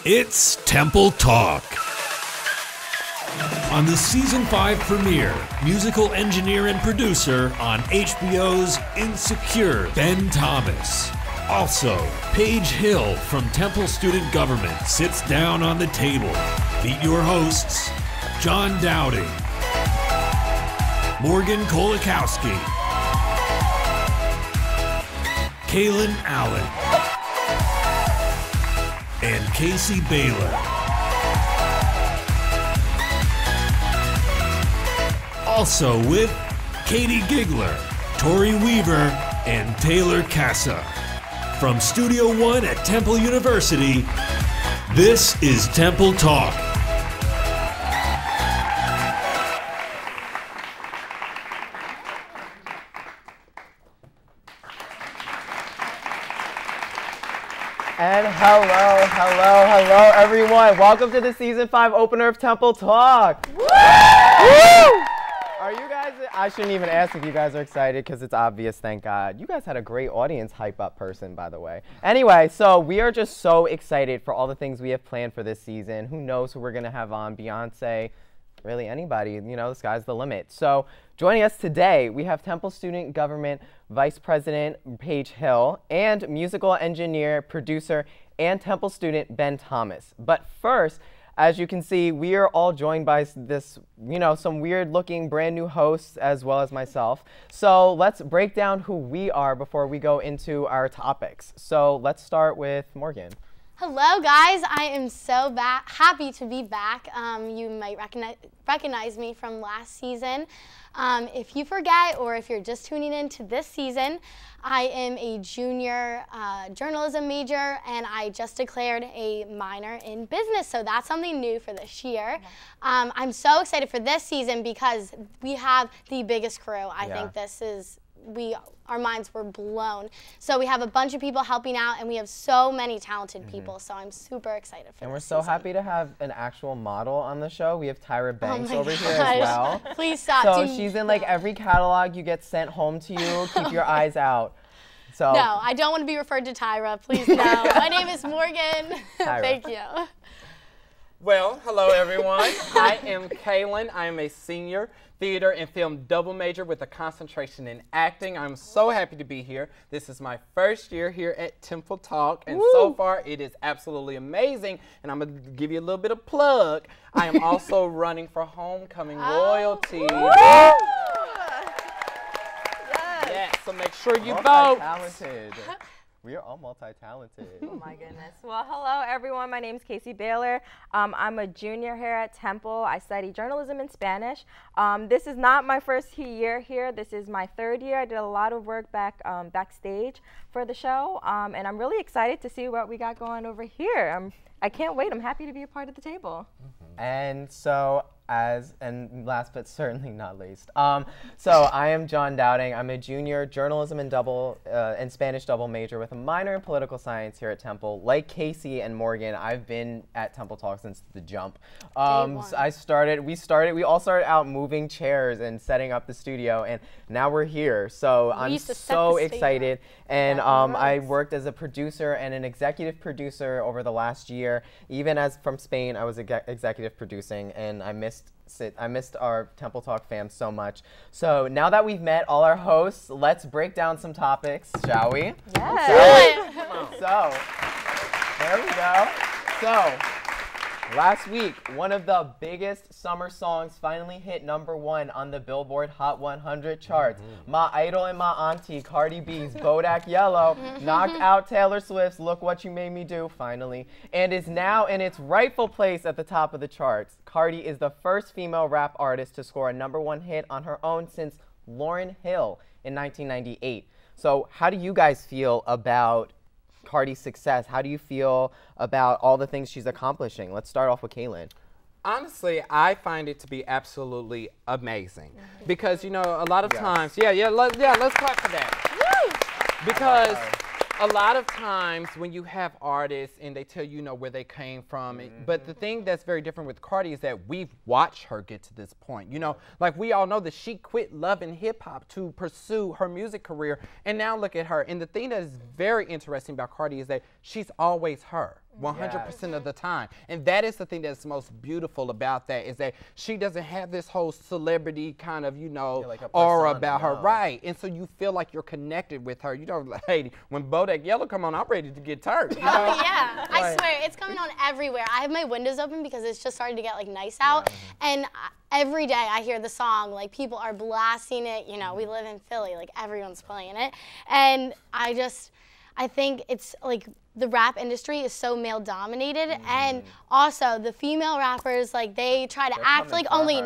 It's Temple Talk. On the Season 5 premiere, musical engineer and producer on HBO's Insecure, Ben Thomas. Also, Paige Hill from Temple Student Government sits down on the table. Meet your hosts, Jon Dowding, Morgan Kolakowski, Kalen Allen, and Kaicey Baylor. Also with Katie Giggler, Tori Weaver, and Taylor Casa. From Studio One at Temple University, this is Temple Talk. And hello, everyone. Welcome to the Season 5 opener of Temple Talk. Woo! Woo! Are you guys, I shouldn't even ask if you guys are excited because it's obvious, thank God. You guys had a great audience hype up person, by the way. Anyway, so we are just so excited for all the things we have planned for this season. Who knows who we're going to have on, Beyonce, really anybody, you know, the sky's the limit. So joining us today, we have Temple Student Government Vice President Paige Hill and musical engineer, producer, and Temple student Ben Thomas. But first, as you can see, we are all joined by this, you know, some weird looking brand new hosts as well as myself. So let's break down who we are before we go into our topics. So let's start with Morgan. Hello guys, I am so happy to be back. You might recognize me from last season. If you forget or if you're just tuning in to this season, I am a junior journalism major and I just declared a minor in business, so that's something new for this year. I'm so excited for this season because we have the biggest crew. I think this is, our minds were blown. So we have a bunch of people helping out and we have so many talented people, so I'm super excited for And we're this so season. happy to have an actual model on the show. We have Tyra Banks over here as well. Please stop. So she's in like every catalog you get sent home to you. Keep your eyes out. So No, I don't want to be referred to Tyra. Please no. My name is Morgan. Thank you. Well, hello everyone. I am Kalen. I am a senior theater and film double major with a concentration in acting. I'm so happy to be here. This is my first year here at Temple Talk, and so far it is absolutely amazing. And I'm going to give you a little bit of plug. I am also running for homecoming royalty. Yes, so make sure you vote. Talented. We are all multi-talented. Oh my goodness. Well, hello everyone. My name is Kaicey Baylor. I'm a junior here at Temple. I study journalism and Spanish. This is not my first year here. This is my third year. I did a lot of work backstage for the show, and I'm really excited to see what we got going over here. I can't wait. I'm happy to be a part of the table. And so, and last but certainly not least, so I am Jon Dowding. I'm a junior journalism and Spanish double major with a minor in political science here at Temple. Like Kaicey and Morgan, I've been at Temple Talk since the jump. We all started out moving chairs and setting up the studio, and now we're here. So I'm so excited. And I worked as a producer and an executive producer over the last year. Even as from Spain, I was executive producing, and I missed our Temple Talk fam so much. So now that we've met all our hosts, let's break down some topics, shall we? Yes. So, there we go. So, last week, one of the biggest summer songs finally hit #1 on the Billboard Hot 100 charts. My idol and my auntie, Cardi B's Bodak Yellow, knocked out Taylor Swift's Look What You Made Me Do, finally, and is now in its rightful place at the top of the charts. Cardi is the first female rap artist to score a #1 hit on her own since Lauryn Hill in 1998. So how do you guys feel about Cardi's success? How do you feel about all the things she's accomplishing? Let's start off with Kalen. Honestly, I find it to be absolutely amazing because, you know, a lot of times, let's clap for that. Because a lot of times when you have artists and they tell you, where they came from, but the thing that's very different with Cardi is that we've watched her get to this point. Like we all know that she quit loving hip hop to pursue her music career, and now look at her. And the thing that is very interesting about Cardi is that she's always her. 100% of the time. And that is the thing that's most beautiful about that, is that she doesn't have this whole celebrity kind of, you know, like a aura persona, about her. no. Right. And so you feel like you're connected with her. You know, like, when Bodak Yellow come on, I'm ready to get turned. You know? Oh yeah, I swear it's coming on everywhere. I have my windows open because it's just starting to get like nice out, and every day I hear the song. Like people are blasting it. You know, we live in Philly, like everyone's playing it, and I think it's like the rap industry is so male dominated, and also the female rappers, like they try to act like only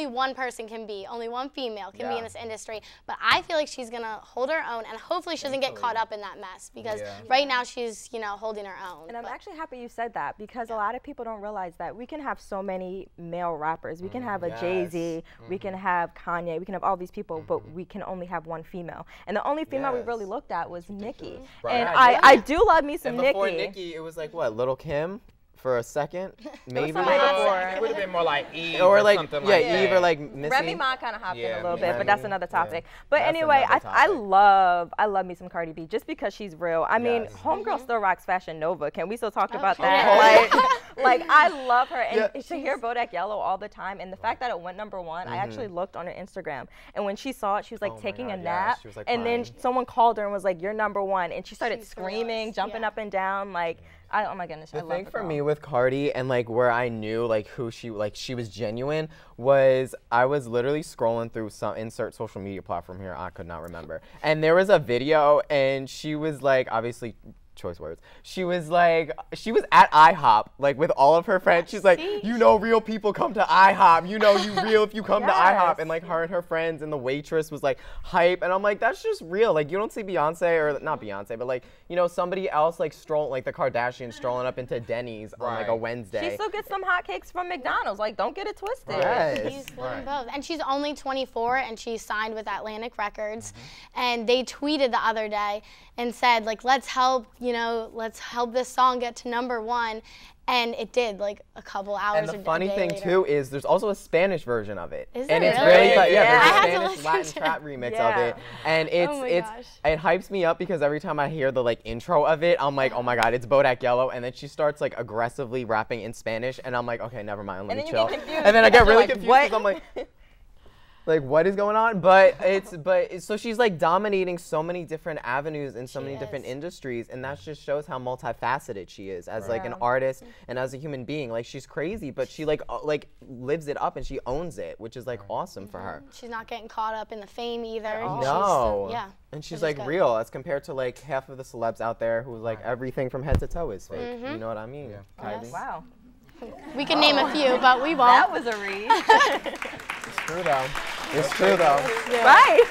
one person can be, only one female can be in this industry. But I feel like she's gonna hold her own, and hopefully she doesn't get caught up in that mess, because right now she's, you know, holding her own. And I'm actually happy you said that, because a lot of people don't realize that we can have so many male rappers. We can have a Jay-Z, we can have Kanye, we can have all these people, but we can only have one female. And the only female we really looked at was Nicki. And I do love me some Nicki. Before Nicki, it was like what, Lil' Kim for a second, maybe. It would have been more like Eve or like something like that. Eve or like Missy. Remy Ma kind of hopped in a little bit, Remy, but that's another topic. But That's anyway, another I topic. love me some Cardi B, just because she's real. I mean, homegirl still rocks Fashion Nova. Can we still talk about that? Like I love her, and to hear Bodak Yellow all the time, and the fact that it went #1, I actually looked on her Instagram, and when she saw it, she was like taking a nap, she was, like, and then someone called her and was like, "You're #1," and she started screaming, jumping up and down, like. Oh my goodness, I love her. The thing for me with Cardi, and like where I knew like who she was genuine, was I was literally scrolling through some insert social media platform here, I could not remember, and there was a video, and she was like, obviously choice words, she was at IHOP like with all of her friends. She's like, you know, real people come to IHOP, you know, you real if you come to IHOP, and like her and her friends, and the waitress was like hype, and I'm like, that's just real. Like you don't see Beyonce, or not Beyonce, but like, you know, somebody else like like the Kardashians strolling up into Denny's on like a Wednesday. She still gets some hotcakes from McDonald's. Like, don't get it twisted. She's living both, and she's only 24, and she's signed with Atlantic Records, and they tweeted the other day and said like, let's help this song get to #1, and it did like a couple hours. And the funny thing too is there's also a Spanish version of it. Is and there it's really? there's I a Spanish Latin trap remix of it, and it hypes me up, because every time I hear the like intro of it, I'm like, oh my god, it's Bodak Yellow, and then she starts like aggressively rapping in Spanish, and I'm like, okay, never mind, let me chill. And then I get really confused, because I'm like, like what is going on? But so she's like dominating so many different avenues in so many different industries, and that just shows how multifaceted she is as like an artist and as a human being. Like she's crazy, but she like lives it up, and she owns it, which is like awesome for her. She's not getting caught up in the fame either. No. And she's like good. real as compared to like half of the celebs out there who like everything from head to toe is fake. You know what I mean? Yes. Wow. We can name a few, but we won't. That was a read. It's true though. It's true though. Right.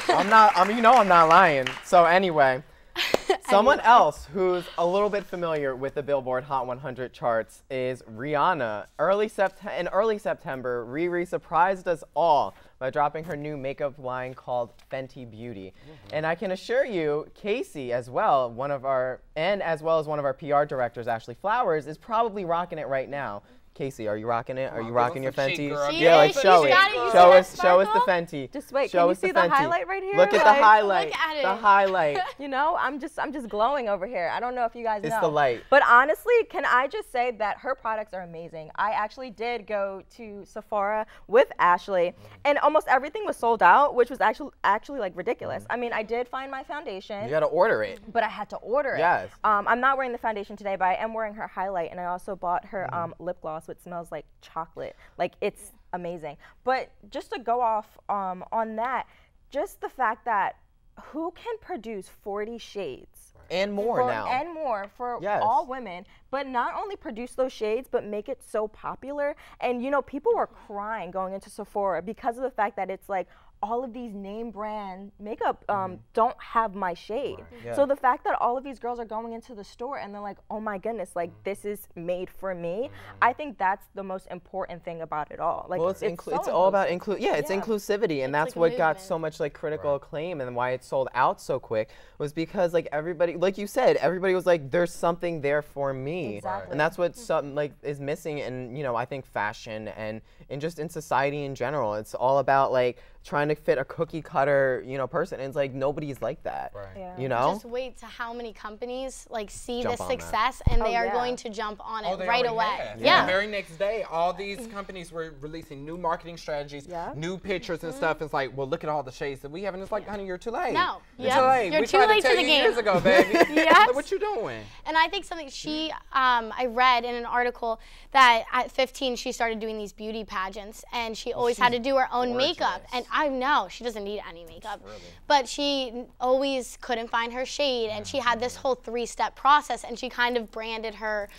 I'm not lying. So anyway, someone else who's a little bit familiar with the Billboard Hot 100 charts is Rihanna. In early September, Riri surprised us all by dropping her new makeup line called Fenty Beauty. And I can assure you, Kaicey as well, as well as one of our PR directors, Ashley Flowers, is probably rocking it right now. Kaicey, are you rocking it? Are you rocking your Fenty? Yeah, like show it. Show us the Fenty. Just wait. Show can you us see the the Fenty. highlight right here? Look at the highlight. Look at it. The highlight. You know, I'm just glowing over here. I don't know if you guys know. It's the light. But honestly, can I just say that her products are amazing. I actually did go to Sephora with Ashley, and almost everything was sold out, which was actually like ridiculous. I mean, I did find my foundation. You gotta order it. But I had to order it. Yes. I'm not wearing the foundation today, but I am wearing her highlight, and I also bought her lip gloss, which smells like chocolate. Like, it's amazing. But just to go off on that, just the fact that who can produce 40 shades and more for all women, but not only produce those shades, but make it so popular. And you know, people were crying going into Sephora because of the fact that it's like all of these name brand makeup don't have my shade. So the fact that all of these girls are going into the store and they're like, oh my goodness, like this is made for me. I think that's the most important thing about it all. Like, well, it's all about inclusivity, and that's what got so much like critical acclaim, and why it sold out so quick was because like everybody, like you said, everybody was like, there's something there for me. And that's what something like is missing in, you know, I think fashion and just in society in general. It's all about like trying to fit a cookie cutter, you know, person. And it's like nobody's like that. Right. Yeah. You know? Just wait to how many companies like see Jump this on success and they are yeah. going to jump on it They right already away. have. Yeah. The very next day, all these companies were releasing new marketing strategies, new pictures and stuff. It's like, well, look at all the shades that we have, and it's like, honey, you're too late. No. You're Yep. too late. You're we too tried late to tell to the you game. years ago, baby. Yes. Look what you doing. And I think something I read in an article that at 15 she started doing these beauty pageants, and she always had to do her own makeup. And I know she doesn't need any makeup, but she always couldn't find her shade, and she had this whole 3-step process, and she kind of branded her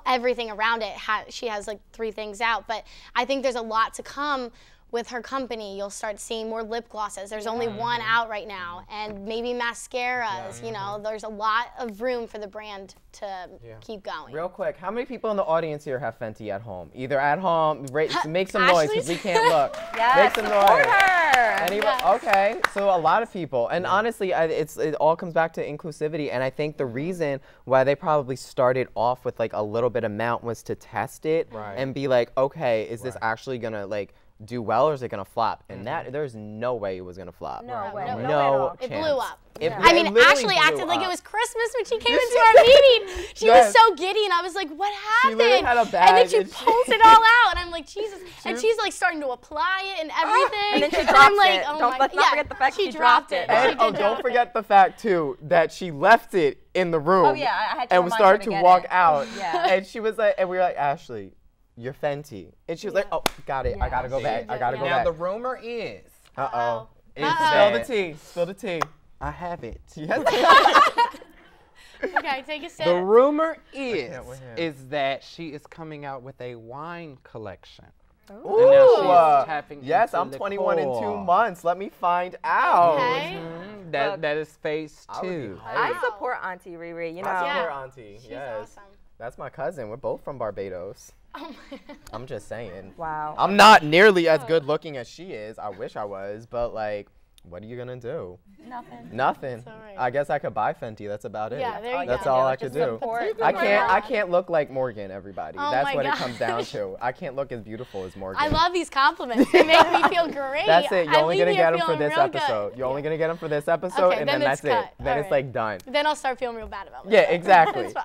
everything around it. She has like 3 things out, but I think there's a lot to come with her company. You'll start seeing more lip glosses. There's only one out right now, and maybe mascaras. You know, there's a lot of room for the brand to keep going. Real quick, how many people in the audience here have Fenty at home? Either at home, make some noise because we can't look. Yes, Make some support noise. her. Anybody? Okay, so a lot of people, and honestly, it all comes back to inclusivity. And I think the reason why they probably started off with like a little bit amount was to test it and be like, okay, is this actually gonna like do well or is it gonna flop? And that there's no way it was gonna flop. No way. No, No chance. It blew up. It I mean, literally Ashley blew acted like up. it was Christmas when she came into our meeting. She was so giddy, and I was like, what happened? literally had a and bag then she and pulls it all out, and I'm like, Jesus. And she's like starting to apply it and everything. And then she I'm drops like, it. oh Don't- my let's not forget the fact she she dropped it. She And did drop don't it. forget the fact too that she left it in the room. Oh, yeah, I had to and remind started her to to get walk it. out. Yeah. And she was like, and we were like, Ashley, you're Fenty. And she was like, oh, got it. I gotta go back. I gotta go Now back. the rumor is, Uh-oh. is Spill the that tea. Spill the tea. I have it. Yes. Okay, take a sip. The rumor is can't wait. that she is coming out with a wine collection. Ooh. And now she is tapping Yes, into I'm 21 in 2 liqueur. months. Let me find out. Okay. That is phase I would be 2. hyped. I support Auntie Riri. You know. I support Yeah. Auntie. She's Yes. awesome. That's my cousin. We're both from Barbados. Oh my. I'm just saying. Wow. I'm not nearly as good looking as she is. I wish I was, but like, what are you gonna do? Nothing. Nothing. It's all right. I guess I could buy Fenty. That's about it. Yeah, there you That's go. all I Just could do. support. I can't look like Morgan, everybody. Oh That's my what it comes down gosh. to. I can't look as beautiful as Morgan. I love these compliments. They make me feel great. That's it. You're I only leave gonna here get them for feeling this real good. episode. You're only gonna get them for this episode, Okay, and then then it's that's cut. it. Then All it's right. like done. Then I'll start feeling real bad about myself. Yeah, exactly. It's fine.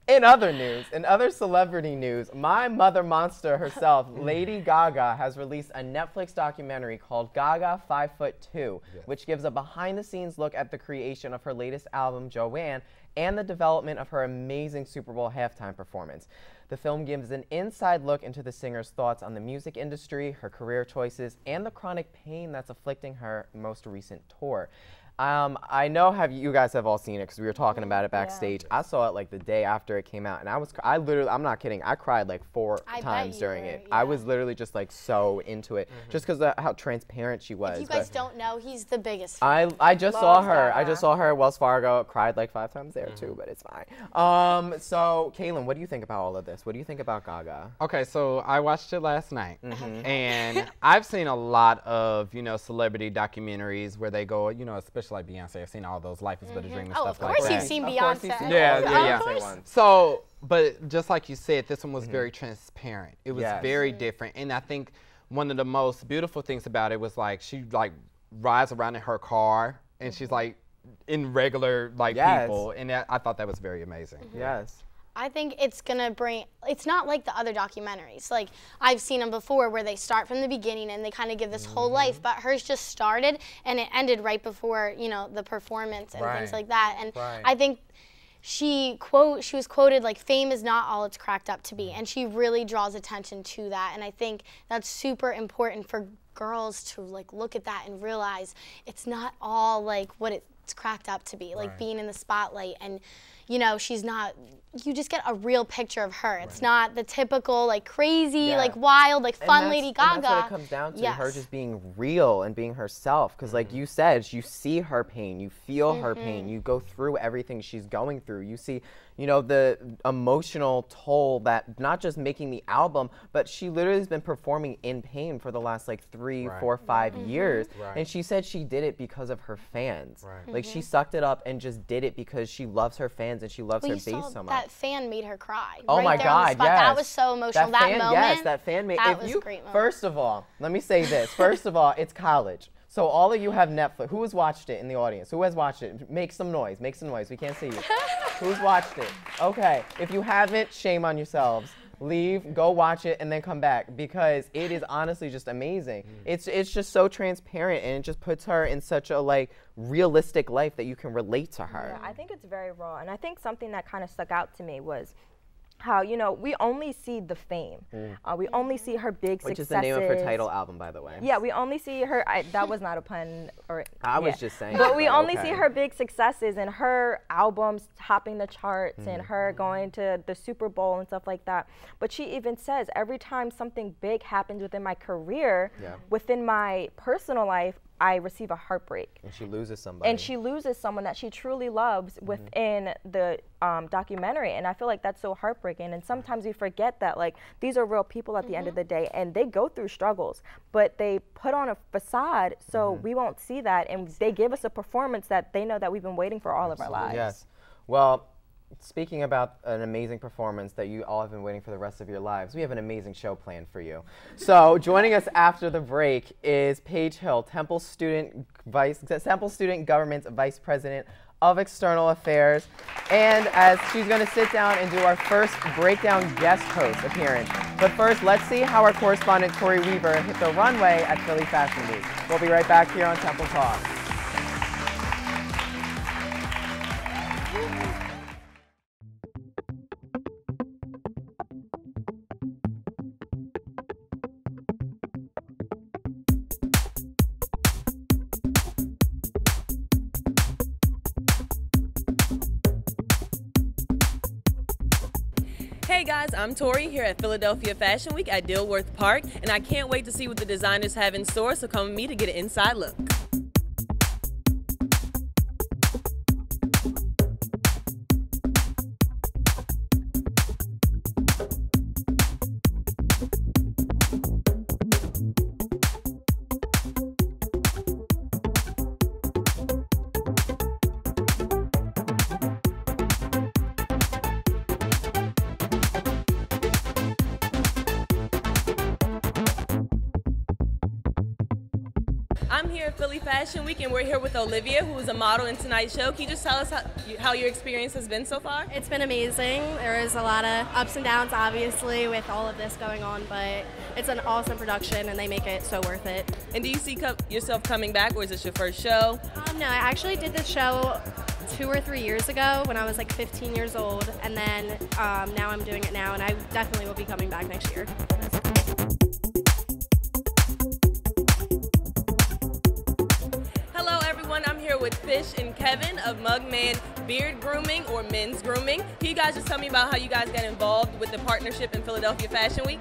In other news, in other celebrity news, my mother monster herself, Lady Gaga, has released a Netflix documentary called Gaga 5'2", which gives a behind-the-scenes look at the creation of her latest album, Joanne, and the development of her amazing Super Bowl halftime performance. The film gives an inside look into the singer's thoughts on the music industry, her career choices, and the chronic pain that's afflicting her most recent tour. I know you guys have all seen it because we were talking about it backstage. I saw it like the day after it came out, and I literally, I'm not kidding, I cried like 4 times during it. I was literally just like so into it, just because of how transparent she was. If you guys don't know, he's the biggest fan. I just saw her. Gaga. I just saw her at Wells Fargo. Cried like 5 times there too, but it's fine. So Kalen, what do you think about all of this? What do you think about Gaga? Okay, so I watched it last night, and I've seen a lot of, celebrity documentaries where they go, especially like Beyonce. I've seen all those Life is But a Dream and Oh, stuff of like course that. you've seen Of course you've Beyonce. seen Yeah, all the yeah, yeah. Beyonce ones. So, but just like you said, this one was very transparent. It was Yes. very different, and I think one of the most beautiful things about it was like she like rides around in her car, and she's like in regular like Yes. people, and I thought that was very amazing. Yes. I think it's not like the other documentaries. Like, I've seen them before where they start from the beginning and they kind of give this whole life, but hers just started and it ended right before, the performance and things like that. And I think she was quoted like, fame is not all it's cracked up to be. And she really draws attention to that. And I think that's super important for girls to like look at that and realize it's not all like what it's cracked up to be, like being in the spotlight. And she's not, you just get a real picture of her. It's not the typical like crazy, like wild, like fun Lady Gaga. And that's what it comes down to, her just being real and being herself. Because like you said, you see her pain, you feel her pain, you go through everything she's going through. You see, the emotional toll that not just making the album, but she literally has been performing in pain for the last like 3, 4, 5 years. And she said she did it because of her fans. Like she sucked it up and just did it because she loves her fans fans, and she loves her bass so much. That fan made her cry. Oh right my there on the God, spot. yes. That was so emotional. That moment. Yes, that fan made. That was a great moment. First of all, let me say this. First of all, it's college. So all of you have Netflix. Who has watched it in the audience? Who has watched it? Make some noise. Make some noise. We can't see you. Who's watched it? Okay. If you haven't, shame on yourselves. Leave, go watch it, and then come back, because it is honestly just amazing. It's just so transparent, and it just puts her in such a like realistic life that you can relate to her. Yeah, I think it's very raw, and I think something that kind of stuck out to me was how, you know, we only see the fame. We only see her big successes. Which is the name of her title album, by the way. Yeah, we only see her, that was not a pun. I was just saying. But we only see her big successes and her albums topping the charts and her going to the Super Bowl and stuff like that. But she even says, every time something big happens within my career, within my personal life, I receive a heartbreak. And she loses somebody. And she loses someone that she truly loves within the documentary. And I feel like that's so heartbreaking. And sometimes we forget that, like, these are real people at the end of the day, and they go through struggles, but they put on a facade so we won't see that. And they give us a performance that they know that we've been waiting for all of our lives. Yes. Well, speaking about an amazing performance that you all have been waiting for the rest of your lives, we have an amazing show planned for you. So joining us after the break is Paige Hill, Temple Student Government's Vice President of External Affairs. And as she's going to sit down and do our first breakdown guest host appearance. But first, let's see how our correspondent Tori Weaver hit the runway at Philly Fashion Week. We'll be right back here on Temple Talk. Hey guys, I'm Tori here at Philadelphia Fashion Week at Dilworth Park, and I can't wait to see what the designers have in store, so come with me to get an inside look. I'm here at Philly Fashion Week, and we're here with Olivia, who is a model in tonight's show. Can you just tell us how your experience has been so far? It's been amazing. There is a lot of ups and downs, obviously, with all of this going on, but it's an awesome production, and they make it so worth it. And do you see yourself coming back, or is this your first show? No, I actually did this show 2 or 3 years ago when I was like 15 years old, and then now I'm doing it now, and I definitely will be coming back next year. I'm here with Fish and Kevin of Mugman Beard Grooming, or Men's Grooming. Can you guys just tell me about how you guys got involved with the partnership in Philadelphia Fashion Week?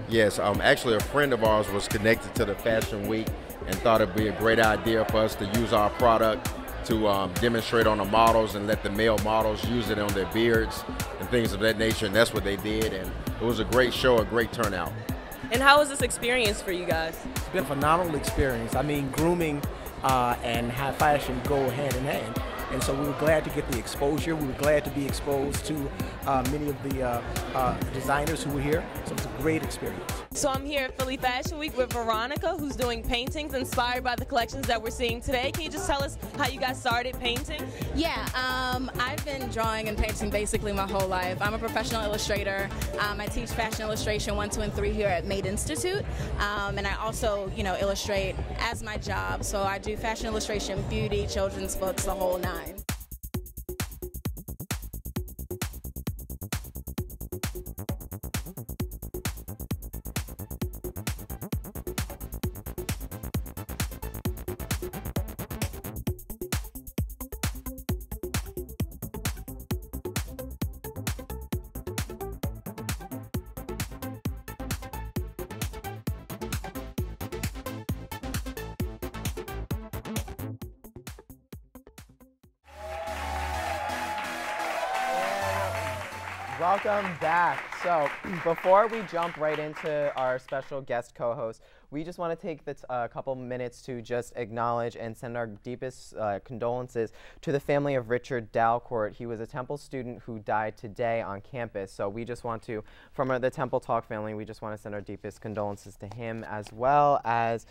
Yes, actually a friend of ours was connected to the Fashion Week and thought it'd be a great idea for us to use our product to demonstrate on the models and let the male models use it on their beards and things of that nature, and that's what they did, and it was a great show, a great turnout. And how was this experience for you guys? It's been a phenomenal experience. I mean, grooming and high fashion go hand in hand. And so we were glad to get the exposure. We were glad to be exposed to many of the designers who were here. So it's a great experience. So I'm here at Philly Fashion Week with Veronica, who's doing paintings inspired by the collections that we're seeing today. Can you just tell us how you guys started painting? Yeah, I've been drawing and painting basically my whole life. I'm a professional illustrator. I teach fashion illustration 1, 2, and 3 here at Made Institute. And I also, illustrate as my job. So I do fashion illustration, beauty, children's books, the whole 9. Welcome back. So before we jump right into our special guest co-host, we just want to take a couple minutes to just acknowledge and send our deepest condolences to the family of Richard Dalcourt. He was a Temple student who died today on campus. So we just want to, from the Temple Talk family, we just want to send our deepest condolences to him, as well as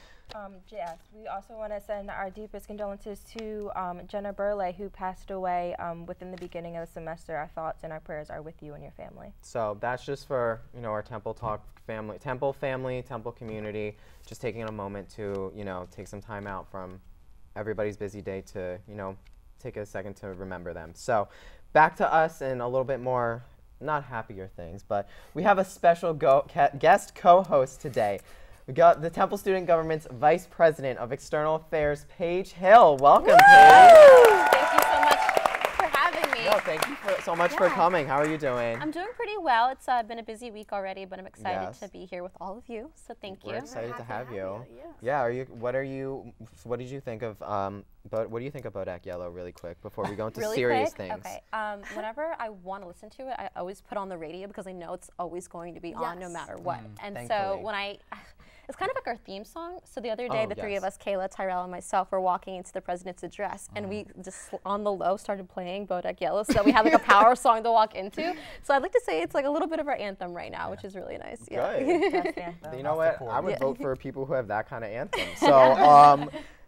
yes, we also want to send our deepest condolences to Jenna Burley, who passed away within the beginning of the semester. Our thoughts and our prayers are with you and your family. So that's just for, you know, our Temple Talk family, Temple community, just taking a moment to, you know, take some time out from everybody's busy day to, you know, take a second to remember them. So back to us and a little bit more, not happier things, but we have a special guest co-host today. We got the Temple Student Government's Vice President of External Affairs, Paige Hill. Welcome, Paige. Thank you so much for having me. No, thank you so much for coming. How are you doing? I'm doing pretty well. It's been a busy week already, but I'm excited to be here with all of you. So thank you. We're excited to have you. Yeah. What did you think of? But what do you think of Bodak Yellow, really quick, before we go into serious things? Okay. Whenever I want to listen to it, I always put on the radio because I know it's always going to be on no matter what. And so when it's kind of like our theme song. So the other day, the three of us, Kayla, Tyrell, and myself, were walking into the president's address, and we just on the low started playing Bodak Yellow, so we had like a power song to walk into. So I'd like to say it's like a little bit of our anthem right now, which is really nice. Good. You know what? I would vote for people who have that kind of anthem.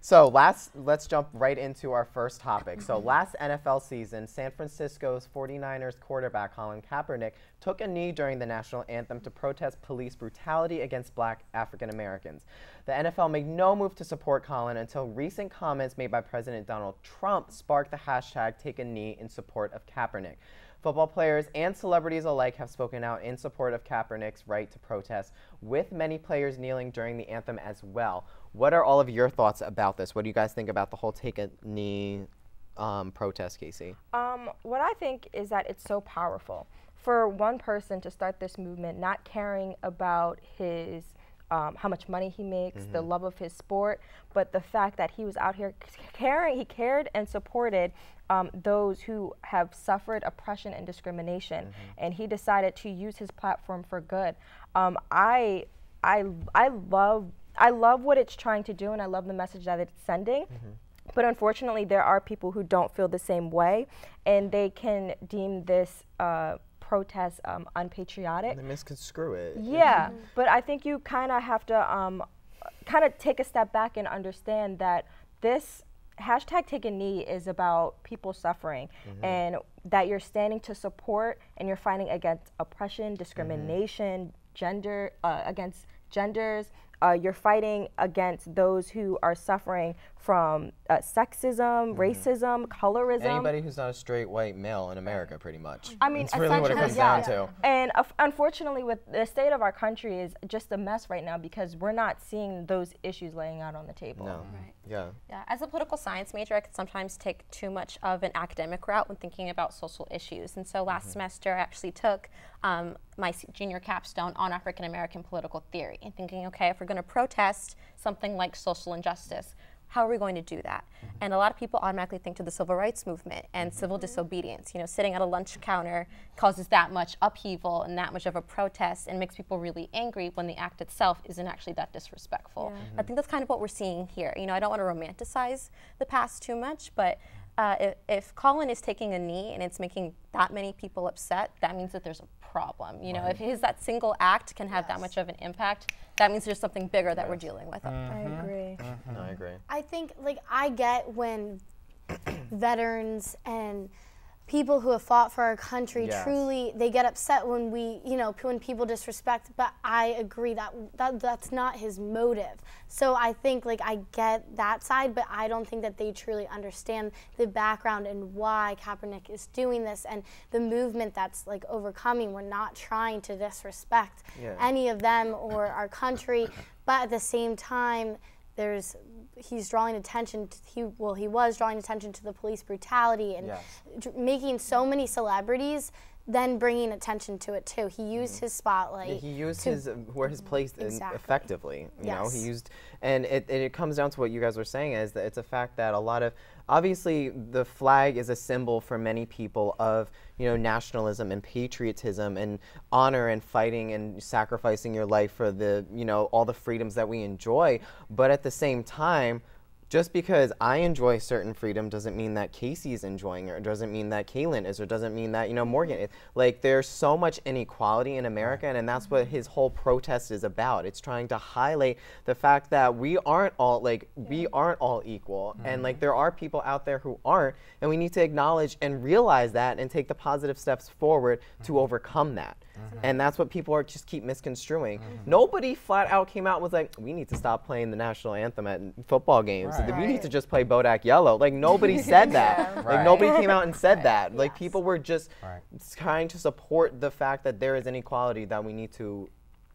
So let's jump right into our first topic. So last NFL season, San Francisco's 49ers quarterback Colin Kaepernick took a knee during the national anthem to protest police brutality against black African Americans. The NFL made no move to support Colin until recent comments made by President Donald Trump sparked the hashtag Take a Knee in support of Kaepernick. Football players and celebrities alike have spoken out in support of Kaepernick's right to protest, with many players kneeling during the anthem as well. What are all of your thoughts about this? What do you guys think about the whole Take a Knee protest, Kaicey? What I think is that it's so powerful. For one person to start this movement, not caring about his how much money he makes, the love of his sport, but the fact that he was out here he cared and supported those who have suffered oppression and discrimination, and he decided to use his platform for good. I love what it's trying to do, and I love the message that it's sending. But unfortunately, there are people who don't feel the same way, and they can deem this protest unpatriotic. They misconstrue it. Yeah, but I think you kind of have to kind of take a step back and understand that this hashtag Take a Knee is about people suffering, and that you're standing to support and you're fighting against oppression, discrimination, against genders. You're fighting against those who are suffering from sexism, racism, colorism. Anybody who's not a straight white male in America, pretty much. I mean, that's really what it comes down to. And unfortunately, with the state of our country is just a mess right now because we're not seeing those issues laying out on the table. No. Right. Yeah. As a political science major, I could sometimes take too much of an academic route when thinking about social issues. And so last semester, I actually took my junior capstone on African American political theory and thinking, okay, if we're going to protest something like social injustice, how are we going to do that? And a lot of people automatically think to the civil rights movement and civil disobedience. You know, sitting at a lunch counter causes that much upheaval and that much of a protest and makes people really angry when the act itself isn't actually that disrespectful. I think that's kind of what we're seeing here. You know, I don't want to romanticize the past too much, but if Colin is taking a knee and it's making that many people upset, that means that there's a problem. You know, if that single act can have that much of an impact, that means there's something bigger that we're dealing with. I agree. No, I agree. I think, like, I get when veterans and people who have fought for our country truly, they get upset when when people disrespect, but I agree that's not his motive. So I think, like, I get that side, but I don't think that they truly understand the background and why Kaepernick is doing this and the movement that's, like, overcoming. We're not trying to disrespect any of them or our country, but at the same time, he's drawing attention to, he was drawing attention to the police brutality and making so many celebrities then bringing attention to it too. He used his spotlight. Yeah, he used where his place effectively. You know, he used, and it comes down to what you guys were saying, is that it's a fact that a lot of, obviously the flag is a symbol for many people of, you know, nationalism and patriotism and honor and fighting and sacrificing your life for the, you know, all the freedoms that we enjoy. But at the same time, just because I enjoy certain freedom doesn't mean that Kaicey is enjoying it, or doesn't mean that Kalen is, or doesn't mean that, you know, Morgan is. Like, there's so much inequality in America, and that's what his whole protest is about. It's trying to highlight the fact that we aren't all, like, we aren't all equal, and, like, there are people out there who aren't, and we need to acknowledge and realize that and take the positive steps forward to overcome that. And that's what people are just keep misconstruing. Nobody flat out came out and was like, we need to stop playing the national anthem at football games. We need to just play Bodak Yellow. Like, nobody said that. Like, nobody came out and said that. Like, people were just trying to support the fact that there is inequality that we need to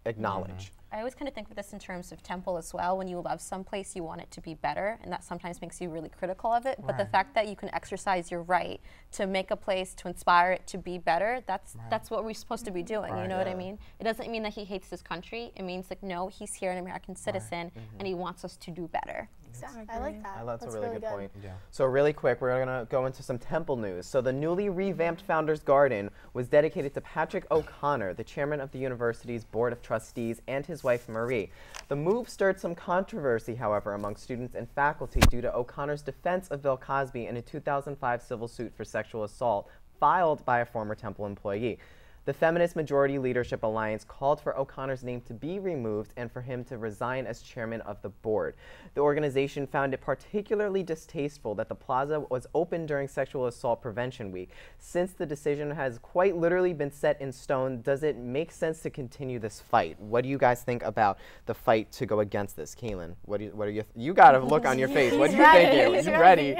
acknowledge. I always kind of think of this in terms of Temple as well. When you love someplace, you want it to be better, and that sometimes makes you really critical of it. But the fact that you can exercise your right to make a place, to inspire it to be better, that's what we're supposed to be doing. You know what I mean? It doesn't mean that he hates his country. It means, like, no, he's here, an American citizen, and he wants us to do better. Exactly. I like that. That's a really good point. So really quick, we're going to go into some Temple news. So the newly revamped Founders Garden was dedicated to Patrick O'Connor, the chairman of the university's Board of Trustees, and his wife Marie. The move stirred some controversy, however, among students and faculty due to O'Connor's defense of Bill Cosby in a 2005 civil suit for sexual assault filed by a former Temple employee. The Feminist Majority Leadership Alliance called for O'Connor's name to be removed and for him to resign as chairman of the board. The organization found it particularly distasteful that the plaza was open during Sexual Assault Prevention Week. Since the decision has quite literally been set in stone, does it make sense to continue this fight? What do you guys think about the fight to go against this? Kaylin, what are you got a look on your face. What do you think? You ready?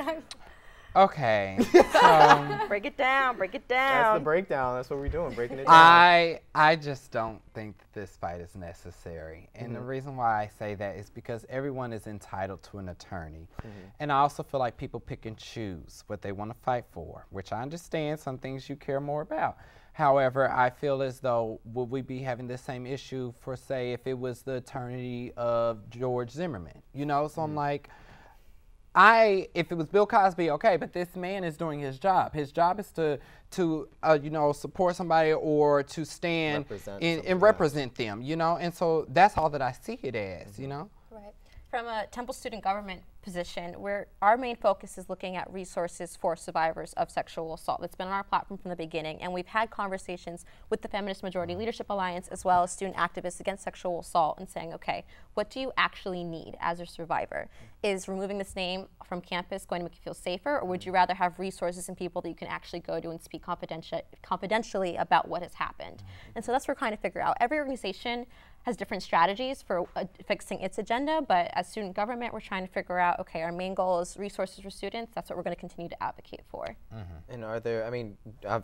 Okay, so break it down, break it down. That's the breakdown. That's what we're doing, breaking it down. I just don't think that this fight is necessary. And the reason why I say that is because everyone is entitled to an attorney. And I also feel like people pick and choose what they want to fight for, which I understand some things you care more about. However, I feel as though would we be having the same issue for, say, if it was the attorney of George Zimmerman, you know? So I'm like, if it was Bill Cosby, okay, but this man is doing his job. His job is to you know, support somebody or to stand and represent them, you know? And so that's all that I see it as, you know? Right. From a Temple student government position, where our main focus is looking at resources for survivors of sexual assault. That's been on our platform from the beginning, and we've had conversations with the Feminist Majority Leadership Alliance as well as student activists against sexual assault and saying, okay, what do you actually need as a survivor? Is removing this name from campus going to make you feel safer, or would you rather have resources and people that you can actually go to and speak confidentially about what has happened? And so that's what we're trying to figure out. Every organization has different strategies for fixing its agenda, but as student government, we're trying to figure out, okay, our main goal is resources for students. That's what we're going to continue to advocate for. And are there, I mean,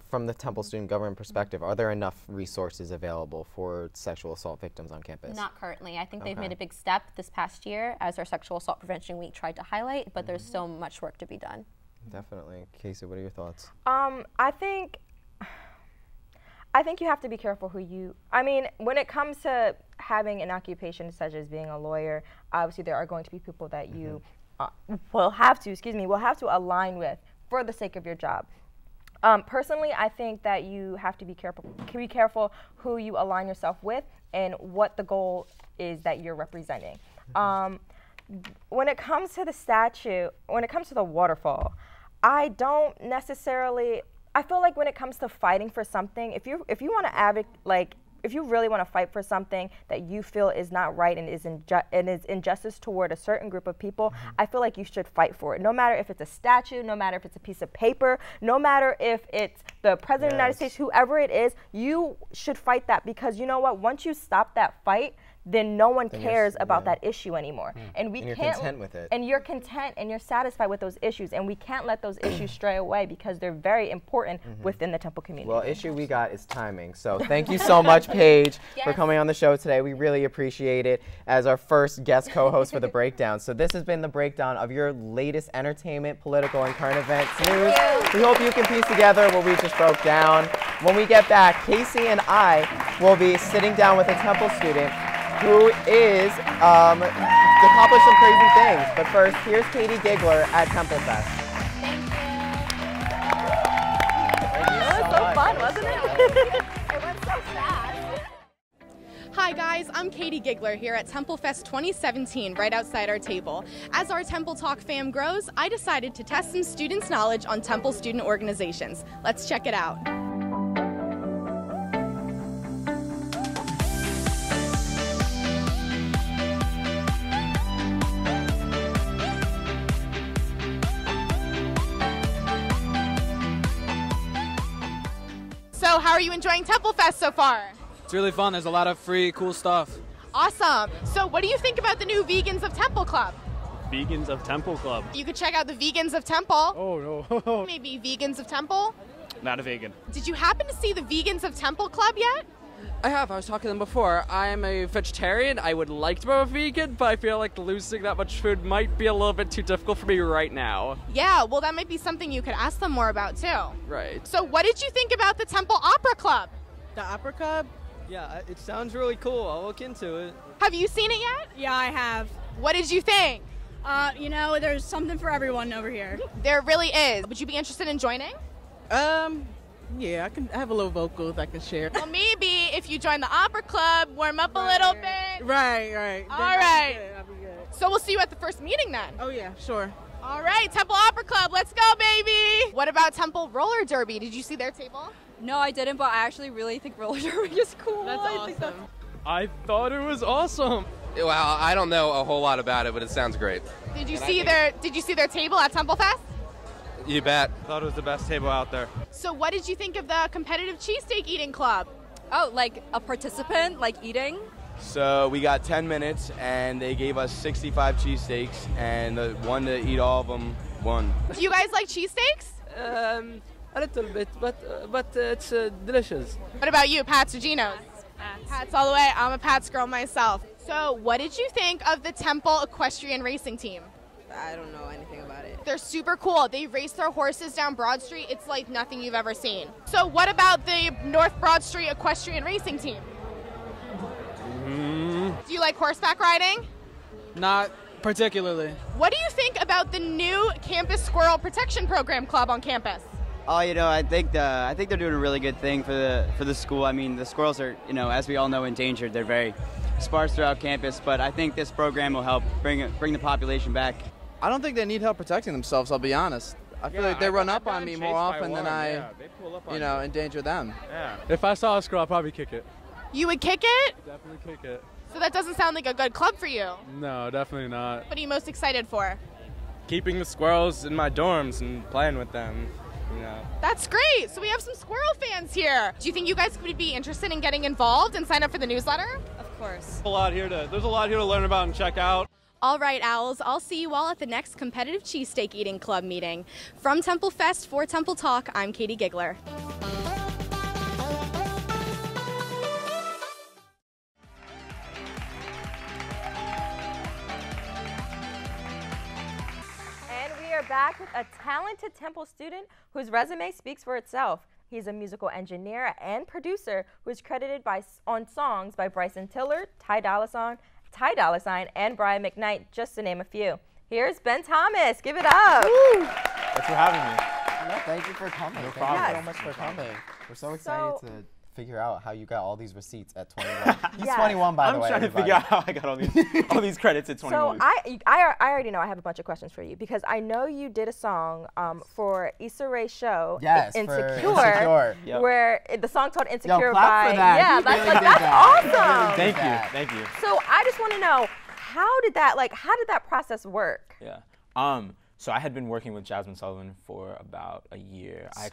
from the Temple student government perspective, are there enough resources available for sexual assault victims on campus? Not currently. I think they've made a big step this past year as our Sexual Assault Prevention Week tried to highlight, but there's still much work to be done. Definitely. Kaicey, what are your thoughts? I think you have to be careful who you, I mean, when it comes to having an occupation such as being a lawyer, obviously there are going to be people that you will have to align with for the sake of your job. Personally, I think that you have to be careful who you align yourself with and what the goal is that you're representing. When it comes to the statue, when it comes to the waterfall, I don't necessarily, I feel like when it comes to fighting for something, if you want to advocate, like, if you really want to fight for something that you feel is not right and is injustice toward a certain group of people, I feel like you should fight for it. No matter if it's a statue, no matter if it's a piece of paper, no matter if it's the President of the United States, whoever it is, you should fight that, because you know what? Once you stop that fight, then no one cares about that issue anymore. And we you're can't, content with it. And you're content and you're satisfied with those issues, and we can't let those issues stray away because they're very important within the Temple community. Well, issue we got is timing. So thank you so much, Paige, for coming on the show today. We really appreciate it as our first guest co-host for The Breakdown. So this has been The Breakdown of your latest entertainment, political, and current events news. We hope you can piece together what we just broke down. When we get back, Kaicey and I will be sitting down with a Temple student who is accomplished some crazy things. But first, here's Katie Giggler at Temple Fest. Thank you. It was so fun, wasn't it? It went so fast. Hi guys, I'm Katie Giggler here at Temple Fest 2017 right outside our table. As our Temple Talk fam grows, I decided to test some students' knowledge on Temple student organizations. Let's check it out. So how are you enjoying Temple Fest so far? It's really fun. There's a lot of free, cool stuff. Awesome. So what do you think about the new Vegans of Temple Club? Vegans of Temple Club. You could check out the Vegans of Temple. Oh, no. Maybe Vegans of Temple? Not a vegan. Did you happen to see the Vegans of Temple Club yet? I have. I was talking to them before. I am a vegetarian. I would like to be a vegan, but I feel like losing that much food might be a little bit too difficult for me right now. Yeah, well, that might be something you could ask them more about, too. Right. So what did you think about the Temple Opera Club? The Opera Club? Yeah, it sounds really cool. I'll look into it. Have you seen it yet? Yeah, I have. What did you think? You know, there's something for everyone over here. There really is. Would you be interested in joining? Yeah, I have a little vocals I can share. Well, maybe if you join the Opera Club, warm up a little bit. Right. All right. I'll be good. So we'll see you at the first meeting then. Oh, yeah, sure. All right, Temple Opera Club, let's go, baby. What about Temple Roller Derby? Did you see their table? No, I didn't, but I actually really think roller derby is cool. That's awesome. I thought it was awesome. Well, I don't know a whole lot about it, but it sounds great. Did you see their table at Temple Fest? You bet. Thought it was the best table out there. So what did you think of the competitive cheesesteak eating club? Oh, like a participant, like eating? So we got 10 minutes, and they gave us 65 cheesesteaks, and the one to eat all of them won. Do you guys like cheesesteaks? A little bit, but it's delicious. What about you, Pats or Geno's? Pats all the way. I'm a Pats girl myself. So what did you think of the Temple Equestrian Racing Team? I don't know anything about it. They're super cool. They race their horses down Broad Street. It's like nothing you've ever seen. So what about the North Broad Street Equestrian Racing Team? Do you like horseback riding? Not particularly. What do you think about the new Campus Squirrel Protection Program Club on campus? Oh, you know, I think they're doing a really good thing for the school. I mean, the squirrels are, you know, as we all know, endangered. They're very sparse throughout campus, but I think this program will help bring the population back. I don't think they need help protecting themselves, I'll be honest. I feel like they run up on me more often than I, endanger them. Yeah. If I saw a squirrel, I'd probably kick it. You would kick it? Definitely kick it. So that doesn't sound like a good club for you. No, definitely not. What are you most excited for? Keeping the squirrels in my dorms and playing with them. Yeah. That's great. So we have some squirrel fans here. Do you think you guys would be interested in getting involved and sign up for the newsletter? Of course. There's a lot here to learn about and check out. All right, Owls, I'll see you all at the next competitive cheesesteak eating club meeting. From Temple Fest for Temple Talk, I'm Katie Giggler. Back with a talented Temple student whose resume speaks for itself. He's a musical engineer and producer who is credited on songs by Bryson Tiller, Ty Dolla $ign, and Brian McKnight, just to name a few. Here's Ben Thomas. Give it up. Woo! Thanks for having me. No, thank you for coming. No problem. Thank you so much for coming. We're so excited to figure out how you got all these receipts at 21. He's 21, by the way. I'm trying to figure out how I got all these credits at 21. So I already know I have a bunch of questions for you because I know you did a song for Issa Rae's show, Insecure, Yep. where the song's called Insecure. Yo, clap for that. That's awesome. Thank you. So I just want to know how did that process work? Yeah. So I had been working with Jasmine Sullivan for about a year. I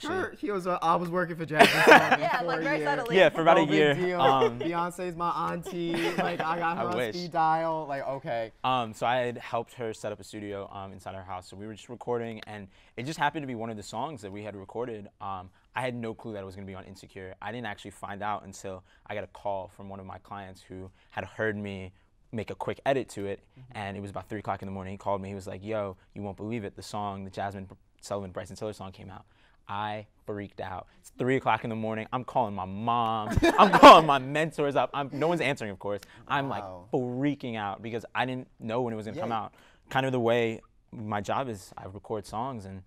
was working for Jasmine Sullivan yeah, for like a very year. subtly. Yeah, for about a year. Beyonce's my auntie. Like I got her on speed dial. Like okay. So I had helped her set up a studio inside her house. So we were just recording, and it just happened to be one of the songs that we had recorded. I had no clue that it was going to be on Insecure. I didn't actually find out until I got a call from one of my clients who had heard me make a quick edit to it, and it was about 3 o'clock in the morning. He called me. He was like, "Yo, you won't believe it. The song, the Jasmine Sullivan, Bryson Tiller song came out." I freaked out. It's 3 o'clock in the morning. I'm calling my mom. I'm calling my mentors up. No one's answering, of course. I'm like freaking out because I didn't know when it was gonna come out. Kind of the way my job is, I record songs, and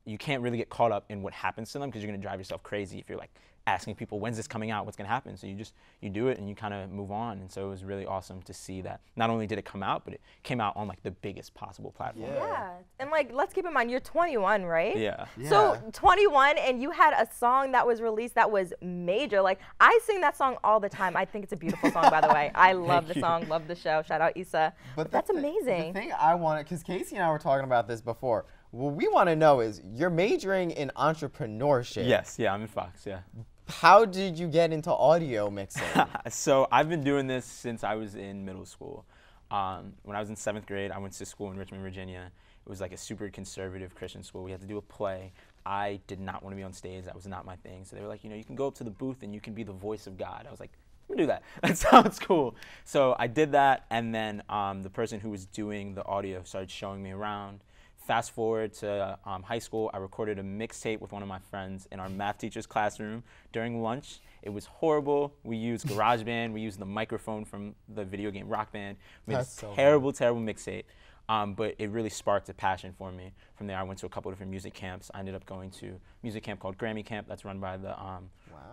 you can't really get caught up in what happens to them because you're gonna drive yourself crazy if you're like asking people, when's this coming out, what's gonna happen? So you do it and you kind of move on. And so it was really awesome to see that not only did it come out, but it came out on like the biggest possible platform. Yeah, and like, let's keep in mind, you're 21, right? Yeah. So 21, and you had a song that was released that was major. Like, I sing that song all the time. I think it's a beautiful song, by the way. I love the song, love the show. Shout out Issa. But that's amazing. The thing I wanted, because Kaicey and I were talking about this before, what we want to know is you're majoring in entrepreneurship. Yes, yeah, I'm in Fox, yeah. How did you get into audio mixing? So I've been doing this since I was in middle school. When I was in 7th grade, I went to school in Richmond, Virginia. It was like a super conservative Christian school. We had to do a play. I did not want to be on stage. That was not my thing. So they were like, you know, you can go up to the booth and you can be the voice of God. I was like, I'm gonna do that. That sounds cool. So I did that, and then the person who was doing the audio started showing me around. Fast forward to high school, I recorded a mixtape with one of my friends in our math teacher's classroom during lunch. It was horrible. We used GarageBand. We used the microphone from the video game Rock Band. We made a terrible mixtape, but it really sparked a passion for me. From there, I went to a couple different music camps. I ended up going to a music camp called Grammy Camp that's run by the